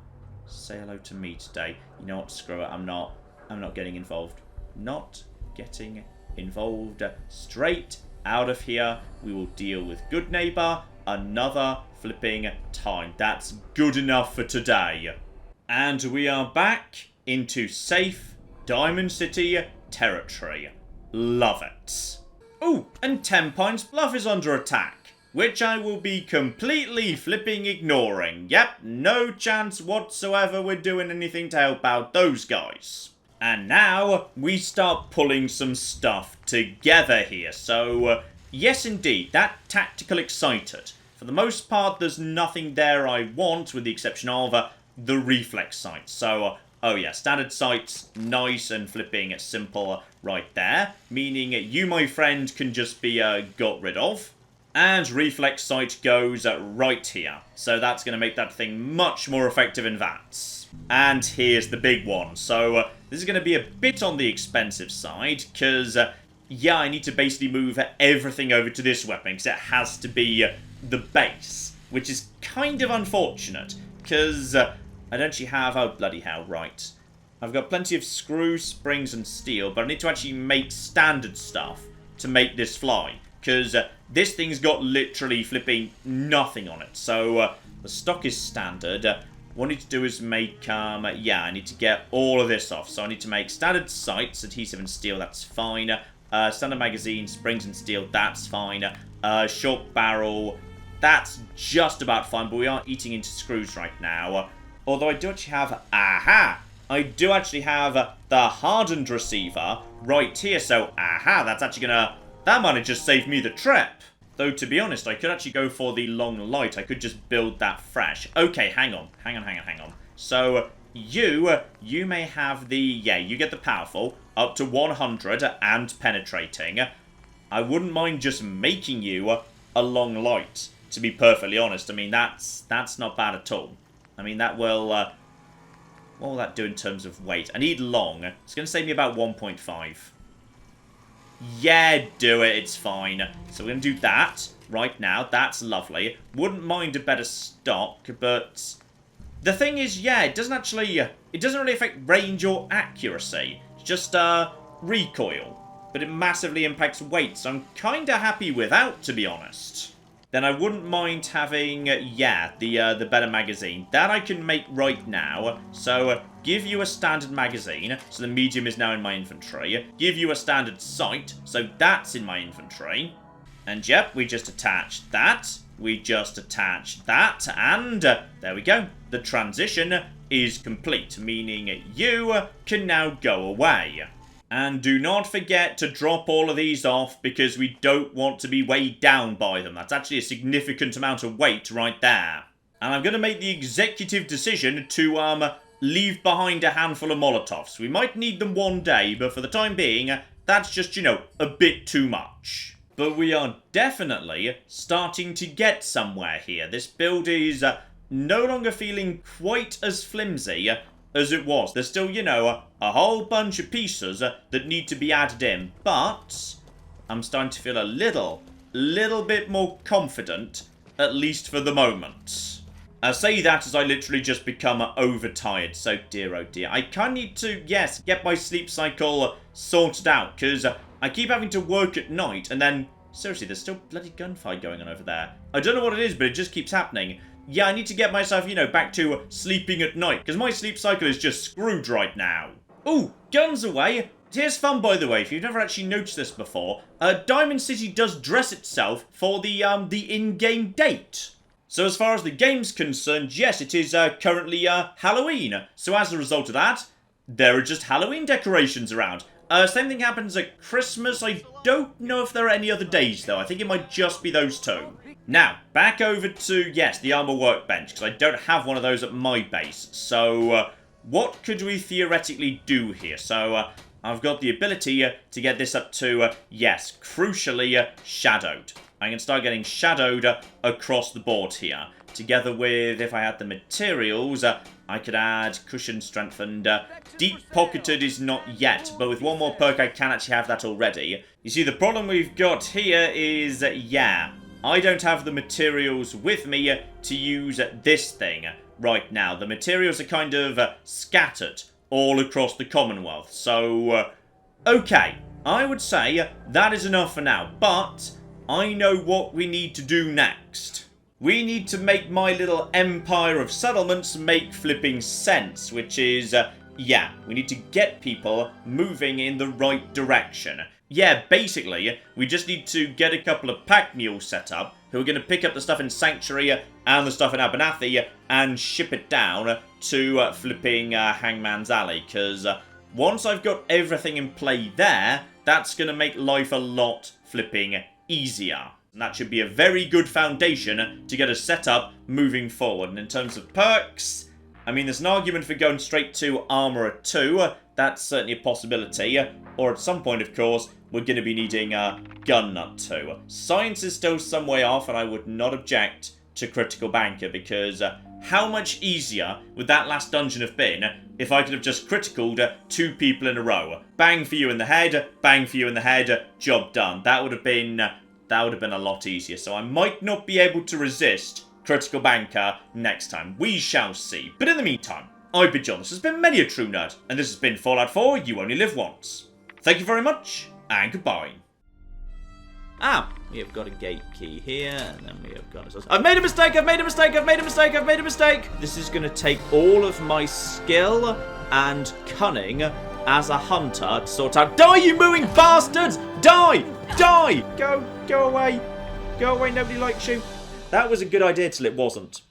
say hello to me today. You know what? Screw it. I'm not getting involved. Not getting involved. Straight out of here. We will deal with good neighbor another flipping time. That's good enough for today. And we are back into safe Diamond City territory. Love it. Oh, and 10 Pines Bluff is under attack, which I will be completely flipping ignoring. Yep, no chance whatsoever we're doing anything to help out those guys. And now we start pulling some stuff together here. So, yes indeed, that tactical excited. For the most part, there's nothing there I want, with the exception of the reflex sight. So, oh yeah, standard sights, nice and flipping simple right there. Meaning you, my friend, can just be got rid of. And reflex sight goes right here. So that's going to make that thing much more effective in VATS. And here's the big one. So this is going to be a bit on the expensive side, because, yeah, I need to basically move everything over to this weapon, because it has to be the base, which is kind of unfortunate, because I don't actually have... Oh, bloody hell, right. I've got plenty of screws, springs, and steel, but I need to actually make standard stuff to make this fly, because this thing's got literally flipping nothing on it. So the stock is standard. What I need to do is make, yeah, I need to get all of this off. So I need to make standard sights, adhesive and steel, that's fine. Standard magazine, springs and steel, that's fine. Short barrel, that's just about fine, but we are eating into screws right now. Although I do actually have, I do actually have the hardened receiver right here. So, that's actually gonna, that might have just saved me the trip. Though, to be honest, I could actually go for the long light. I could just build that fresh. Okay, hang on. So, you may have the, yeah, you get the powerful, up to 100 and penetrating. I wouldn't mind just making you a long light, to be perfectly honest. I mean, that's not bad at all. I mean, that will, what will that do in terms of weight? I need long. It's going to save me about 1.5. Yeah, do it. It's fine. So we're going to do that right now. That's lovely. Wouldn't mind a better stock, but the thing is, yeah, it doesn't actually, it doesn't really affect range or accuracy. It's just, recoil. But it massively impacts weight, so I'm kind of happy without, to be honest. Then I wouldn't mind having, yeah, the better magazine. That I can make right now. So, give you a standard magazine. So the medium is now in my inventory. Give you a standard sight. So that's in my inventory. And yep, we just attached that. We just attached that. And there we go. The transition is complete. Meaning you can now go away. And do not forget to drop all of these off, because we don't want to be weighed down by them. That's actually a significant amount of weight right there. And I'm going to make the executive decision to leave behind a handful of Molotovs. We might need them one day, but for the time being, that's just, you know, a bit too much. But we are definitely starting to get somewhere here. This build is no longer feeling quite as flimsy as it was. There's still, you know, a whole bunch of pieces that need to be added in, but I'm starting to feel a little bit more confident, at least for the moment. I say that as I literally just become overtired. So, dear oh dear. I kind of need to, yes, get my sleep cycle sorted out. Because I keep having to work at night. And then, seriously, there's still bloody gunfire going on over there. I don't know what it is, but it just keeps happening. Yeah, I need to get myself, you know, back to sleeping at night. Because my sleep cycle is just screwed right now. Ooh, guns away. Here's fun, by the way, if you've never actually noticed this before. Diamond City does dress itself for the in-game date. So as far as the game's concerned, yes, it is currently Halloween. So as a result of that, there are just Halloween decorations around. Same thing happens at Christmas. I don't know if there are any other days, though. I think it might just be those two. Now, back over to, yes, the armor workbench, because I don't have one of those at my base. So, what could we theoretically do here? So, I've got the ability to get this up to, yes, crucially, shadowed. I can start getting shadowed across the board here. Together with, if I had the materials, I could add cushion strengthened. Deep-pocketed is not yet, but with one more perk I can actually have that already. You see, the problem we've got here is, yeah, I don't have the materials with me to use this thing right now. The materials are kind of scattered all across the Commonwealth. So, okay, I would say that is enough for now, but I know what we need to do next. We need to make my little empire of settlements make flipping sense, which is, yeah, we need to get people moving in the right direction. Yeah, basically, we just need to get a couple of pack mules set up who are going to pick up the stuff in Sanctuary and the stuff in Abernathy and ship it down to flipping Hangman's Alley, because once I've got everything in play there, that's going to make life a lot flipping easier. And that should be a very good foundation to get us set up moving forward. And in terms of perks, I mean, there's an argument for going straight to Armourer 2. That's certainly a possibility. Or at some point, of course, we're going to be needing Gun Nut 2. Science is still some way off, and I would not object to Critical Banker, because how much easier would that last dungeon have been if I could have just criticaled 2 people in a row? Bang for you in the head, bang for you in the head, job done. That would have been a lot easier. So I might not be able to resist Critical Banker next time. We shall see. But in the meantime, I've been John. This has been Many a True Nerd, and this has been Fallout 4, You Only Live Once. Thank you very much, and goodbye. We have got a gate key here, and then we have got a... I've made a mistake, I've made a mistake, I've made a mistake, I've made a mistake! This is going to take all of my skill and cunning as a hunter to sort out... Die, you mooing bastards! Die! Die! Go away. Go away, nobody likes you. That was a good idea till it wasn't.